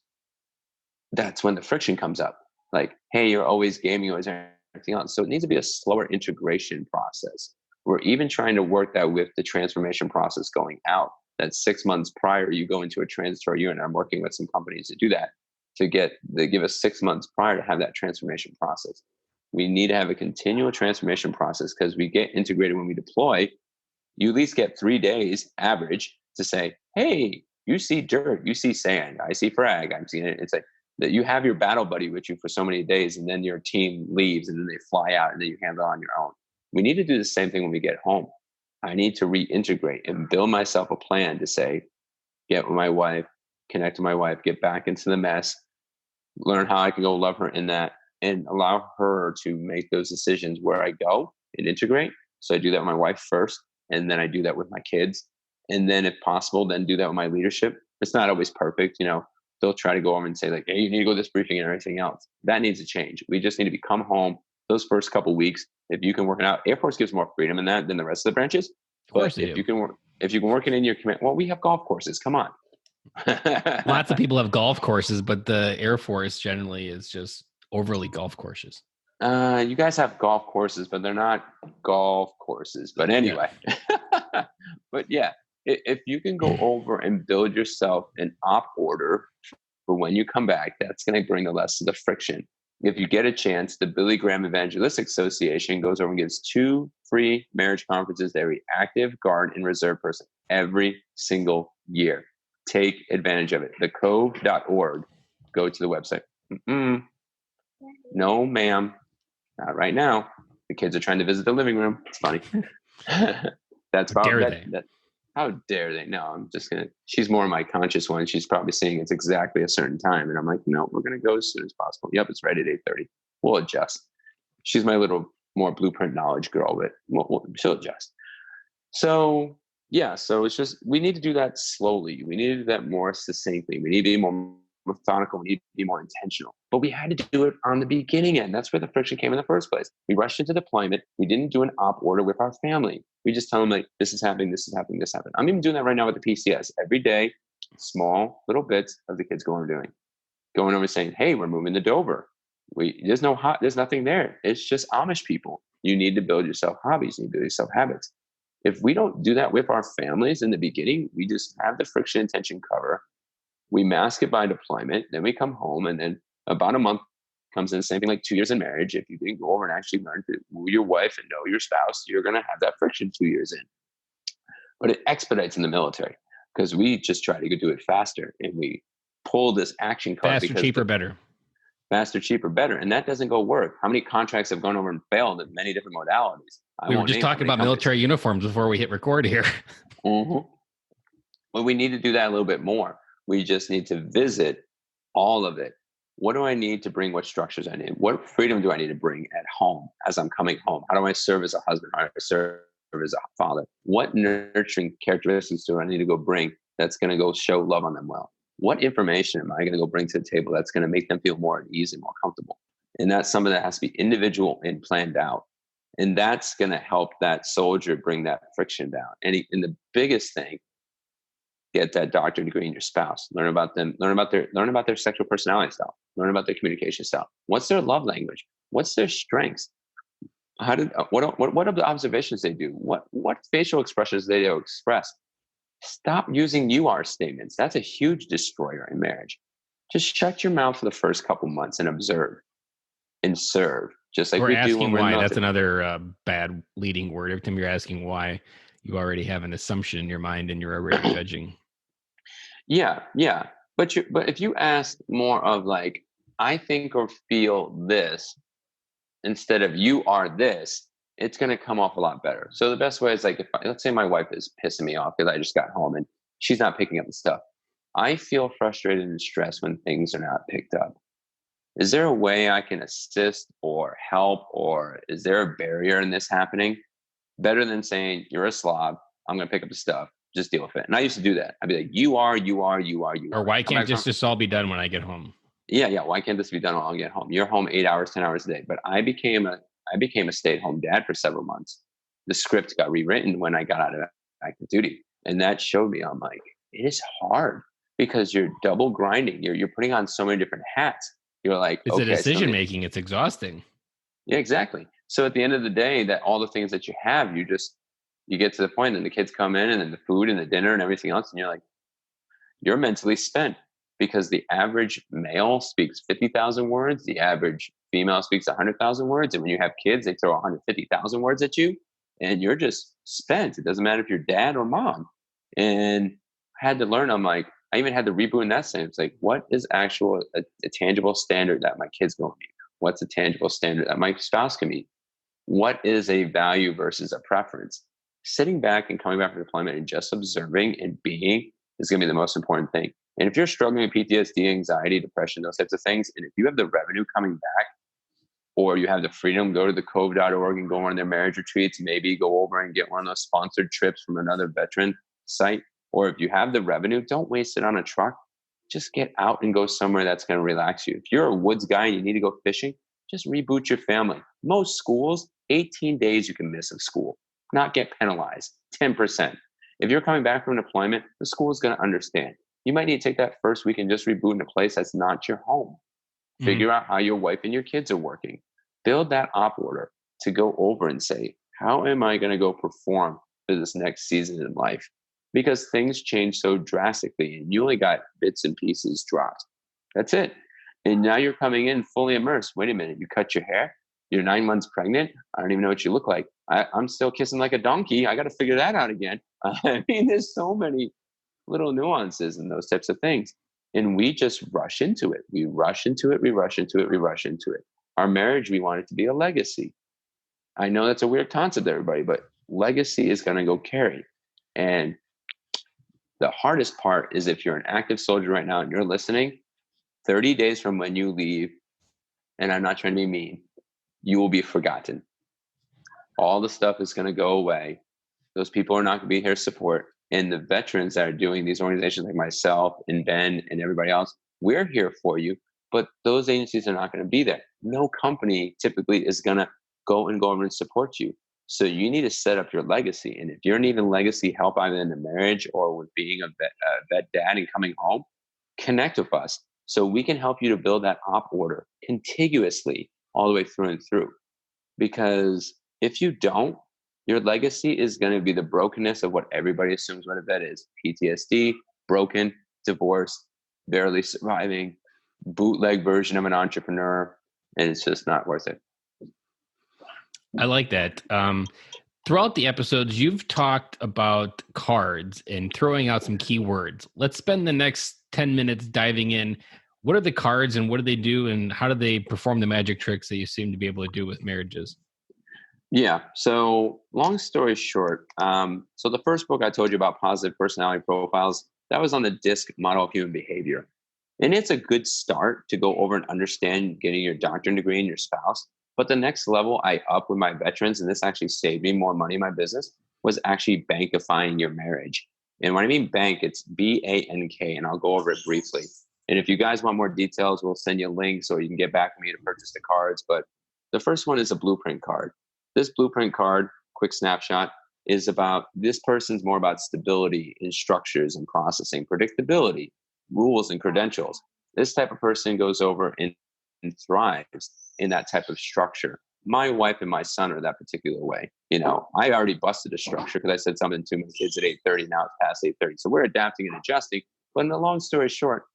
That's when the friction comes up. Like, hey, you're always gaming, always everything else. So it needs to be a slower integration process. We're even trying to work that with the transformation process going out. That 6 months prior, you go into a transitory unit. I'm working with some companies to do that, they give us 6 months prior to have that transformation process. We need to have a continual transformation process because we get integrated when we deploy. You at least get 3 days average to say, hey, you see dirt, you see sand, I see frag, I'm seeing it. It's like that you have your battle buddy with you for so many days, and then your team leaves and then they fly out and then you handle it on your own. We need to do the same thing when we get home. I need to reintegrate and build myself a plan to say, get with my wife, connect to my wife, get back into the mess, learn how I can go love her in that, and allow her to make those decisions where I go and integrate. So I do that with my wife first, and then I do that with my kids. And then if possible, then do that with my leadership. It's not always perfect. They'll try to go over and say like, hey, you need to go to this briefing and everything else. That needs to change. We just need to come home those first couple of weeks. If you can work it out, Air Force gives more freedom in that than the rest of the branches. Of course But if you can work it in your command, well, we have golf courses. Come on. Lots of people have golf courses, but the Air Force generally is just overly golf courses. You guys have golf courses, but they're not golf courses. But anyway, but yeah, if you can go over and build yourself an op order for when you come back, that's going to bring the less of the friction. If you get a chance, the Billy Graham Evangelistic Association goes over and gives 2 free marriage conferences to every active, guard, and reserve person every single year. Take advantage of it. thecove.org. Go to the website. No, ma'am. Not right now. The kids are trying to visit the living room. It's funny. That's probably how dare they? No, I'm just gonna. She's more my conscious one. She's probably saying it's exactly a certain time, and I'm like, no, we're gonna go as soon as possible. Yep, it's right at 8:30. We'll adjust. She's my little more blueprint knowledge girl, but she'll adjust. So yeah, so it's just we need to do that slowly. We need to do that more succinctly. We need to be more methodical. We need to be more intentional. But we had to do it on the beginning end. That's where the friction came in the first place. We rushed into deployment. We didn't do an op order with our family. We just tell them like, this is happening, this is happening, this happened. I'm even doing that right now with the PCS. Every day, small little bits of the kids going over saying, hey, we're moving to Dover. There's nothing there. It's just Amish people. You need to build yourself hobbies. You need to build yourself habits. If we don't do that with our families in the beginning, we just have the friction and tension cover. We mask it by deployment. Then we come home, and then about a month comes in. The same thing like 2 years in marriage. If you didn't go over and actually learn to woo your wife and know your spouse, you're going to have that friction 2 years in. But it expedites in the military because we just try to do it faster, and we pull this action card. Faster, cheaper, better. Faster, cheaper, better. And that doesn't go work. How many contracts have gone over and failed in many different modalities? We were just talking about military uniforms before we hit record here. Mm-hmm. Well, we need to do that a little bit more. We just need to visit all of it. What do I need to bring? What structures I need? What freedom do I need to bring at home as I'm coming home? How do I serve as a husband? How do I serve as a father? What nurturing characteristics do I need to go bring that's going to go show love on them well? What information am I going to go bring to the table that's going to make them feel more at ease and more comfortable? And that's something that has to be individual and planned out. And that's going to help that soldier bring that friction down. And the biggest thing, get that doctorate degree in your spouse. Learn about them. Learn about their sexual personality style. Learn about their communication style. What's their love language? What's their strengths? What are the observations they do? What facial expressions they do express? Stop using "you are" statements. That's a huge destroyer in marriage. Just shut your mouth for the first couple months and observe and serve. Just like we do when we're why. That's another bad leading word. Every time you're asking why, you already have an assumption in your mind and you're already judging. Yeah. But if you ask more of like, I think or feel this instead of you are this, it's going to come off a lot better. So the best way is like, let's say my wife is pissing me off because I just got home and she's not picking up the stuff. I feel frustrated and stressed when things are not picked up. Is there a way I can assist or help, or is there a barrier in this happening? Better than saying, you're a slob, I'm going to pick up the stuff, just deal with it. And I used to do that. I'd be like, you are. Or why can't this all be done when I get home? Yeah. Why can't this be done when I get home? You're home 8 hours, 10 hours a day. But I became a stay-at-home dad for several months. The script got rewritten when I got out of active duty. And that showed me, I'm like, it is hard because you're double grinding. You're putting on so many different hats. You're like, it's a decision making. It's exhausting. Yeah, exactly. So at the end of the day, that all the things that you have, you get to the point and the kids come in and then the food and the dinner and everything else. And you're like, you're mentally spent because the average male speaks 50,000 words. The average female speaks 100,000 words. And when you have kids, they throw 150,000 words at you and you're just spent. It doesn't matter if you're dad or mom. And I had to learn, I'm like, I even had to reboot in that sense. It's like, what is a tangible standard that my kids going to meet? What's a tangible standard that my spouse can meet? What is a value versus a preference? Sitting back and coming back from deployment and just observing and being is going to be the most important thing. And if you're struggling with PTSD, anxiety, depression, those types of things, and if you have the revenue coming back, or you have the freedom, go to the cove.org and go on their marriage retreats, maybe go over and get one of those sponsored trips from another veteran site. Or if you have the revenue, don't waste it on a truck. Just get out and go somewhere that's going to relax you. If you're a woods guy and you need to go fishing, just reboot your family. Most schools, 18 days you can miss of school, not get penalized, 10%. If you're coming back from deployment, the school is going to understand. You might need to take that first week and just reboot in a place that's not your home. Figure out how your wife and your kids are working. Build that op order to go over and say, how am I going to go perform for this next season in life? Because things change so drastically and you only got bits and pieces dropped. That's it. And now you're coming in fully immersed. Wait a minute, you cut your hair? You're 9 months pregnant? I don't even know what you look like. I'm still kissing like a donkey. I got to figure that out again. I mean, there's so many little nuances and those types of things. And we just rush into it. We rush into it. We rush into it. We rush into it. Our marriage, we want it to be a legacy. I know that's a weird concept, everybody, but legacy is going to go carry. And the hardest part is if you're an active soldier right now and you're listening, 30 days from when you leave, and I'm not trying to be mean, you will be forgotten. All the stuff is going to go away. Those people are not going to be here to support. And the veterans that are doing these organizations like myself and Ben and everybody else, we're here for you, but those agencies are not going to be there. No company typically is going to go over and support you. So you need to set up your legacy. And if you're needing legacy help either in a marriage or with being a vet dad and coming home, connect with us so we can help you to build that op order contiguously all the way through and through. Because if you don't, your legacy is going to be the brokenness of what everybody assumes what a vet is. PTSD, broken, divorced, barely surviving, bootleg version of an entrepreneur, and it's just not worth it. I like that. Throughout the episodes, you've talked about cards and throwing out some keywords. Let's spend the next 10 minutes diving in. What are the cards and what do they do and how do they perform the magic tricks that you seem to be able to do with marriages? Yeah. So long story short, so the first book I told you about, Positive Personality Profiles, that was on the DISC model of human behavior. And it's a good start to go over and understand getting your doctorate degree and your spouse. But the next level I up with my veterans, and this actually saved me more money in my business, was actually bankifying your marriage. And when I mean bank, it's BANK, and I'll go over it briefly. And if you guys want more details, we'll send you links or you can get back to me to purchase the cards. But the first one is a blueprint card. This blueprint card, quick snapshot, is about this person's more about stability in structures and processing, predictability, rules and credentials. This type of person goes over and thrives in that type of structure. My wife and my son are that particular way. You know, I already busted a structure because I said something to my kids at 8:30. Now it's past 8:30. So we're adapting and adjusting. But in the long story short,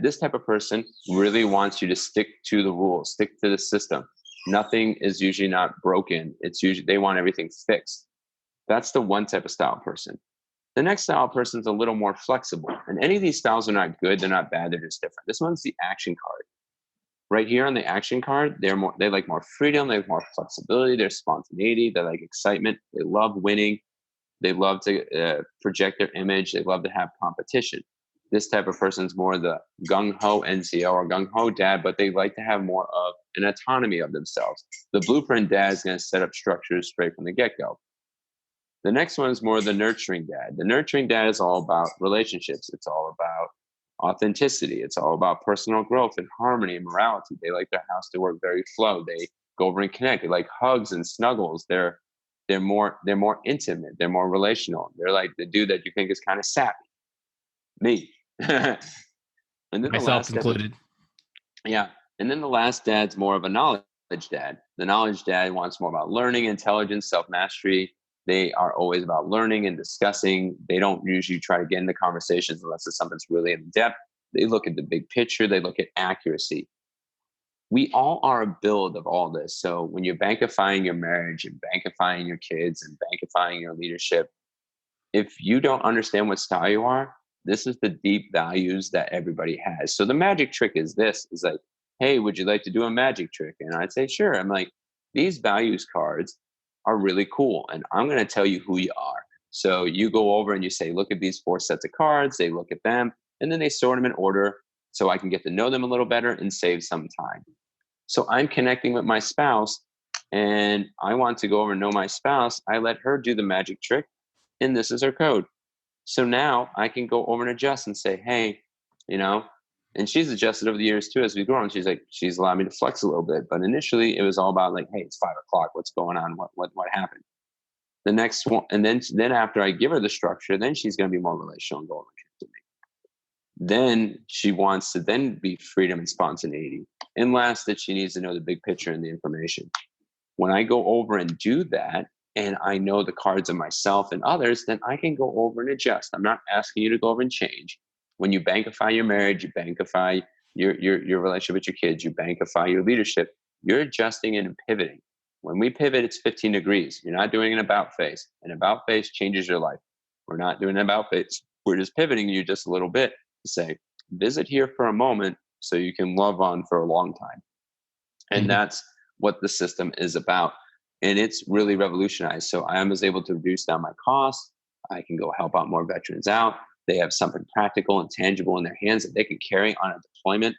this type of person really wants you to stick to the rules, stick to the system. Nothing is usually not broken. It's usually they want everything fixed. That's the one type of style person. The next style person is a little more flexible. And any of these styles are not good. They're not bad. They're just different. This one's the action card. Right here on the action card, they like more freedom. They like more flexibility. There's spontaneity. They like excitement. They love winning. They love to project their image. They love to have competition. This type of person is more the gung-ho NCO or gung-ho dad, but they like to have more of an autonomy of themselves. The blueprint dad is going to set up structures straight from the get-go. The next one is more the nurturing dad. The nurturing dad is all about relationships. It's all about authenticity. It's all about personal growth and harmony and morality. They like their house to work very flow. They go over and connect. They like hugs and snuggles. They're more intimate. They're more relational. They're like the dude that you think is kind of sappy. Me. And then Myself included. yeah. And then the last dad's more of a knowledge dad. The knowledge dad wants more about learning, intelligence, self-mastery. They are always about learning and discussing. They don't usually try to get into conversations unless it's something that's really in depth. They look at the big picture. They look at accuracy. We all are a build of all this. So when you're bankifying your marriage and bankifying your kids and bankifying your leadership, if you don't understand what style you are, this is the deep values that everybody has. So the magic trick is this, is like, hey, would you like to do a magic trick? And I'd say, sure. I'm like, these values cards are really cool. And I'm going to tell you who you are. So you go over and you say, look at these 4 sets of cards. They look at them and then they sort them in order so I can get to know them a little better and save some time. So I'm connecting with my spouse and I want to go over and know my spouse. I let her do the magic trick and this is her code. So now I can go over and adjust and say, hey, and she's adjusted over the years too as we've grown. She's allowed me to flex a little bit. But initially it was all about like, hey, it's 5 o'clock. What's going on? What happened? The next one, and then after I give her the structure, then she's going to be more relational and go over to me. Then she wants to then be freedom and spontaneity. And last, that she needs to know the big picture and the information. When I go over and do that, and I know the cards of myself and others, then I can go over and adjust. I'm not asking you to go over and change. When you bankify your marriage, you bankify your relationship with your kids, you bankify your leadership, you're adjusting and pivoting. When we pivot, it's 15 degrees. You're not doing an about face. An about face changes your life. We're not doing an about face. We're just pivoting you just a little bit to say, visit here for a moment so you can love on for a long time. And that's what the system is about. And it's really revolutionized. So I was able to reduce down my costs. I can go help out more veterans out. They have something practical and tangible in their hands that they can carry on a deployment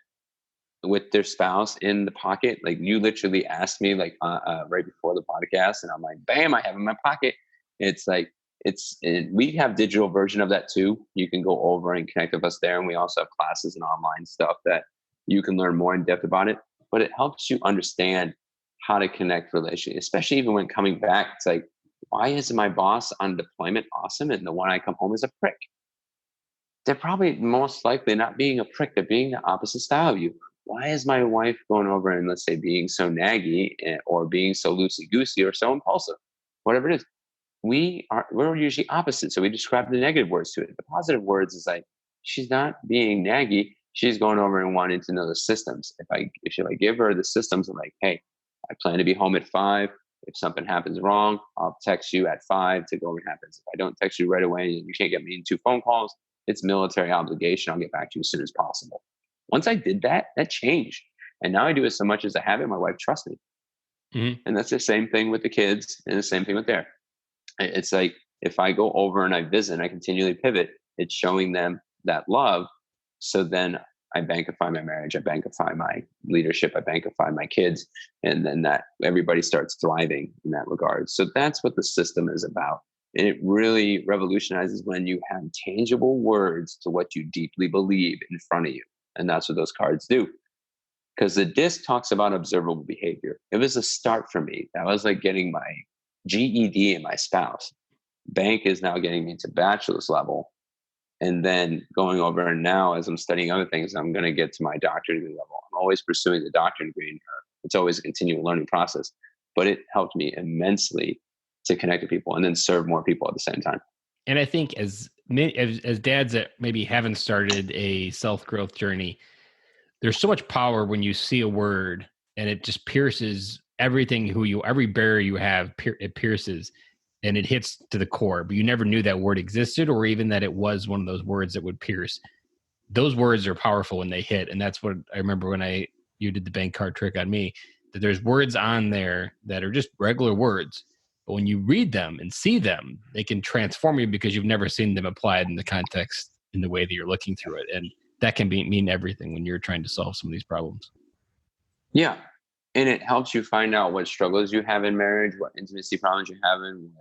with their spouse in the pocket. Like you literally asked me like right before the podcast and I'm like, bam, I have it in my pocket. It's like, we have digital version of that too. You can go over and connect with us there. And we also have classes and online stuff that you can learn more in depth about it, but it helps you understand how to connect relationally, especially even when coming back. It's like, why is my boss on deployment awesome and the one I come home is a prick? They're probably most likely not being a prick. They're being the opposite style of you. Why is my wife going over and let's say being so naggy or being so loosey-goosey or so impulsive? Whatever it is, we're usually opposite. So we describe the negative words to it. The positive words is like, she's not being naggy. She's going over and wanting to know the systems. If I give her the systems, I'm like, hey, I plan to be home at 5. If something happens wrong, I'll text you at 5 to go what happens. If I don't text you right away and you can't get me in 2 phone calls, it's military obligation. I'll get back to you as soon as possible. Once I did that, that changed. And now I do it so much as I have it, my wife trusts me. And that's the same thing with the kids and the same thing with there. It's like, if I go over and I visit and I continually pivot, it's showing them that love. So then I bankify my marriage, I bankify my leadership, I bankify my kids, and then that everybody starts thriving in that regard. So that's what the system is about. And it really revolutionizes when you have tangible words to what you deeply believe in front of you. And that's what those cards do. Because the disc talks about observable behavior. It was a start for me. That was like getting my GED and my spouse. Bank is now getting me to bachelor's level. And then going over, and now as I'm studying other things, I'm going to get to my doctorate degree level. I'm always pursuing the doctorate degree. It's always a continual learning process. But it helped me immensely to connect with people and then serve more people at the same time. And I think as dads that maybe haven't started a self-growth journey, there's so much power when you see a word and it just pierces everything every barrier you have, it pierces and it hits to the core, but you never knew that word existed or even that it was one of those words that would pierce. Those words are powerful when they hit. And that's what I remember when you did the bank card trick on me, that there's words on there that are just regular words. But when you read them and see them, they can transform you because you've never seen them applied in the context in the way that you're looking through it. And that can mean everything when you're trying to solve some of these problems. Yeah. And it helps you find out what struggles you have in marriage, what intimacy problems you have in,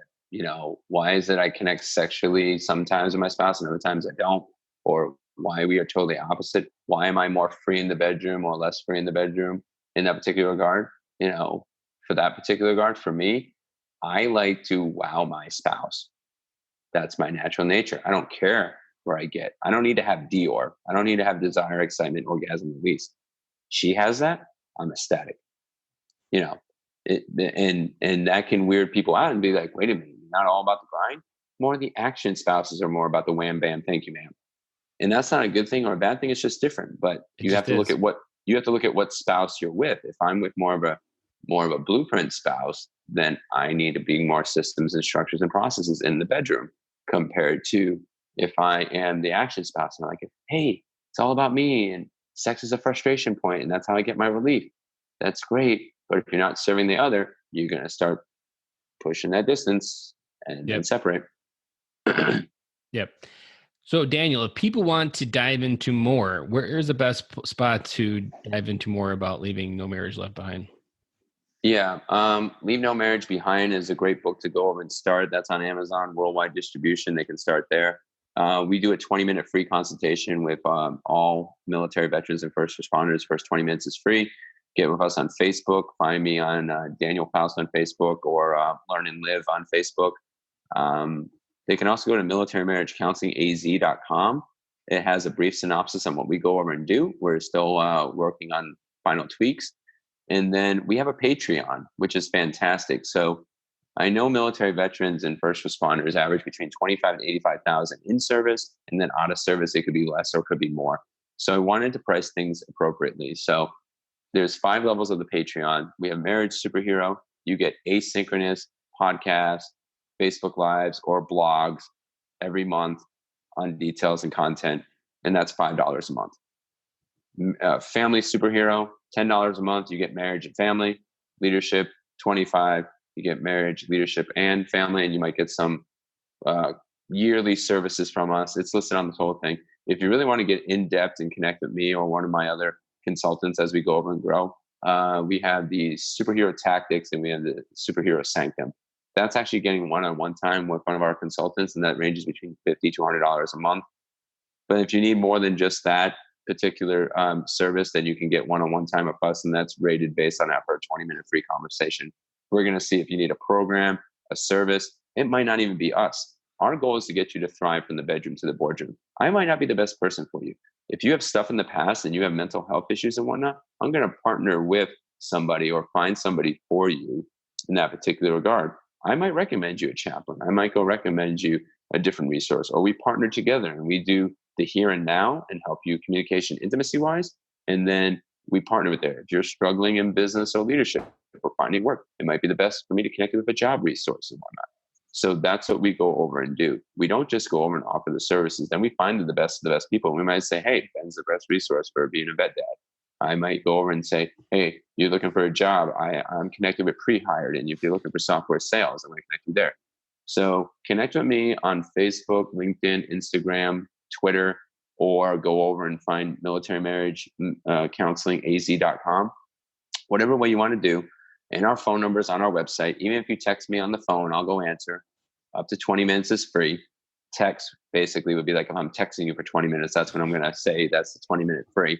why is it I connect sexually sometimes with my spouse and other times I don't, or why we are totally opposite. Why am I more free in the bedroom or less free in the bedroom in that particular regard? For that particular regard, for me, I like to wow my spouse. That's my natural nature. I don't care where I get. I don't need to have Dior. I don't need to have desire, excitement, orgasm, release. She has that. I'm ecstatic. you know, and that can weird people out and be like, wait a minute, you're not all about the grind. More of the action spouses are more about the wham bam, thank you, ma'am. And that's not a good thing or a bad thing. It's just different. But It you have just to look is. at what spouse you're with. If I'm with more of a blueprint spouse, then I need to be more systems and structures and processes in the bedroom compared to if I am the action spouse and I'm like, hey, it's all about me and sex is a frustration point and that's how I get my relief. That's great. But if you're not serving the other, you're going to start pushing that distance and then Yep. separate. Yep. So, Daniel, if people want to dive into more, where is the best spot to dive into more about leaving no marriage left behind? Yeah. Leave No Marriage Behind is a great book to go over and start. That's on Amazon, worldwide distribution. They can start there. We do a 20-minute free consultation with all military veterans and first responders. First 20 minutes is free. Get with us on Facebook. Find me on Daniel Faust on Facebook or Learn and Live on Facebook. They can also go to militarymarriagecounselingaz.com. It has a brief synopsis on what we go over and do. We're still working on final tweaks. And then we have a Patreon, which is fantastic. So I know military veterans and first responders average between 25 and 85,000 in service, and then out of service, it could be less or could be more. So I wanted to price things appropriately. So there's 5 levels of the Patreon. We have Marriage Superhero. You get asynchronous podcasts, Facebook Lives, or blogs every month on details and content, and that's $5 a month. Family Superhero, $10 a month. You get marriage and family. Leadership, $25. You get marriage, leadership, and family, and you might get some yearly services from us. It's listed on the whole thing. If you really want to get in depth and connect with me or one of my other consultants as we go over and grow, we have the Superhero Tactics and we have the Superhero Sanctum. That's actually getting one-on-one time with one of our consultants, and that ranges between $50 to $100 a month. But if you need more than just that particular service, then you can get one-on-one time with us, and that's rated based on after a 20-minute free conversation. We're going to see if you need a program, a service. It might not even be us. Our goal is to get you to thrive from the bedroom to the boardroom. I might not be the best person for you. If you have stuff in the past and you have mental health issues and whatnot, I'm going to partner with somebody or find somebody for you in that particular regard. I might recommend you a chaplain. I might go recommend you a different resource, or we partner together and we do the here and now and help you communication intimacy wise. And then we partner with there. If you're struggling in business or leadership or finding work, it might be the best for me to connect you with a job resource and whatnot. So that's what we go over and do. We don't just go over and offer the services. Then we find the best of the best people. We might say, hey, Ben's the best resource for being a vet dad. I might go over and say, hey, you're looking for a job. I'm connected with pre-hired. And if you're looking for software sales, I'm going to connect you there. So connect with me on Facebook, LinkedIn, Instagram, Twitter, or go over and find military marriage counseling az.com. Whatever way you want to do. And our phone number is on our website. Even if you text me on the phone, I'll go answer. Up to 20 minutes is free. Text basically would be like, if I'm texting you for 20 minutes, that's when I'm going to say that's the 20-minute free.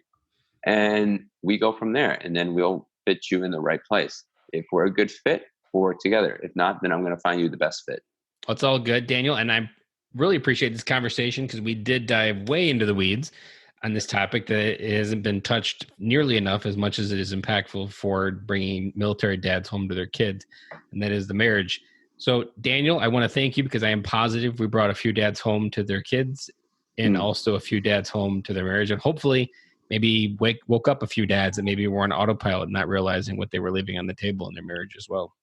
And we go from there. And then we'll fit you in the right place. If we're a good fit, we'll work together. If not, then I'm going to find you the best fit. It's all good, Daniel. And I really appreciate this conversation because we did dive way into the weeds on this topic that it hasn't been touched nearly enough as much as it is impactful for bringing military dads home to their kids, and that is the marriage. So, Daniel, I want to thank you because I am positive we brought a few dads home to their kids and also a few dads home to their marriage, and hopefully maybe woke up a few dads that maybe were on autopilot, not realizing what they were leaving on the table in their marriage as well.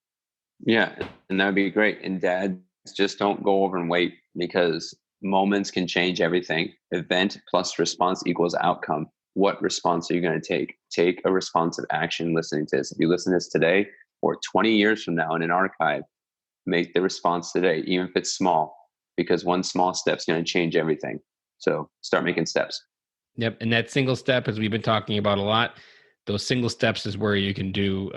Yeah, and that would be great. And dads, just don't go over and wait, because moments can change everything. Event plus response equals outcome. What response are you going to take? Take a responsive action listening to this. If you listen to this today or 20 years from now in an archive, make the response today, even if it's small, because one small step is going to change everything. So start making steps. Yep. And that single step, as we've been talking about a lot, those single steps is where you can do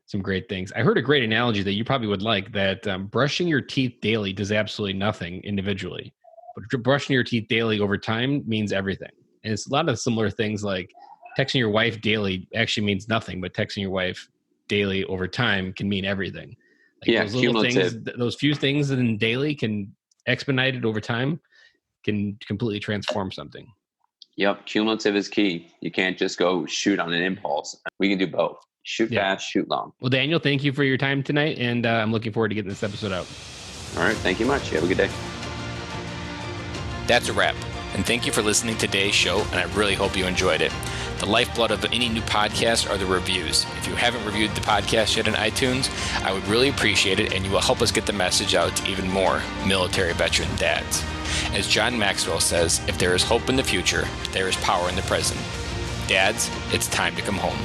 some great things. I heard a great analogy that you probably would like, that brushing your teeth daily does absolutely nothing individually, but brushing your teeth daily over time means everything. And it's a lot of similar things, like texting your wife daily actually means nothing, but texting your wife daily over time can mean everything. Like those little things, those few things in daily can expedite it over time, can completely transform something. Yep. Cumulative is key. You can't just go shoot on an impulse. We can do both. Shoot fast, shoot long. Well, Daniel, thank you for your time tonight, and I'm looking forward to getting this episode out. All right. Thank you much. You have a good day. That's a wrap. And thank you for listening to today's show, and I really hope you enjoyed it. The lifeblood of any new podcast are the reviews. If you haven't reviewed the podcast yet on iTunes, I would really appreciate it, and you will help us get the message out to even more military veteran dads. As John Maxwell says, if there is hope in the future, there is power in the present. Dads, it's time to come home.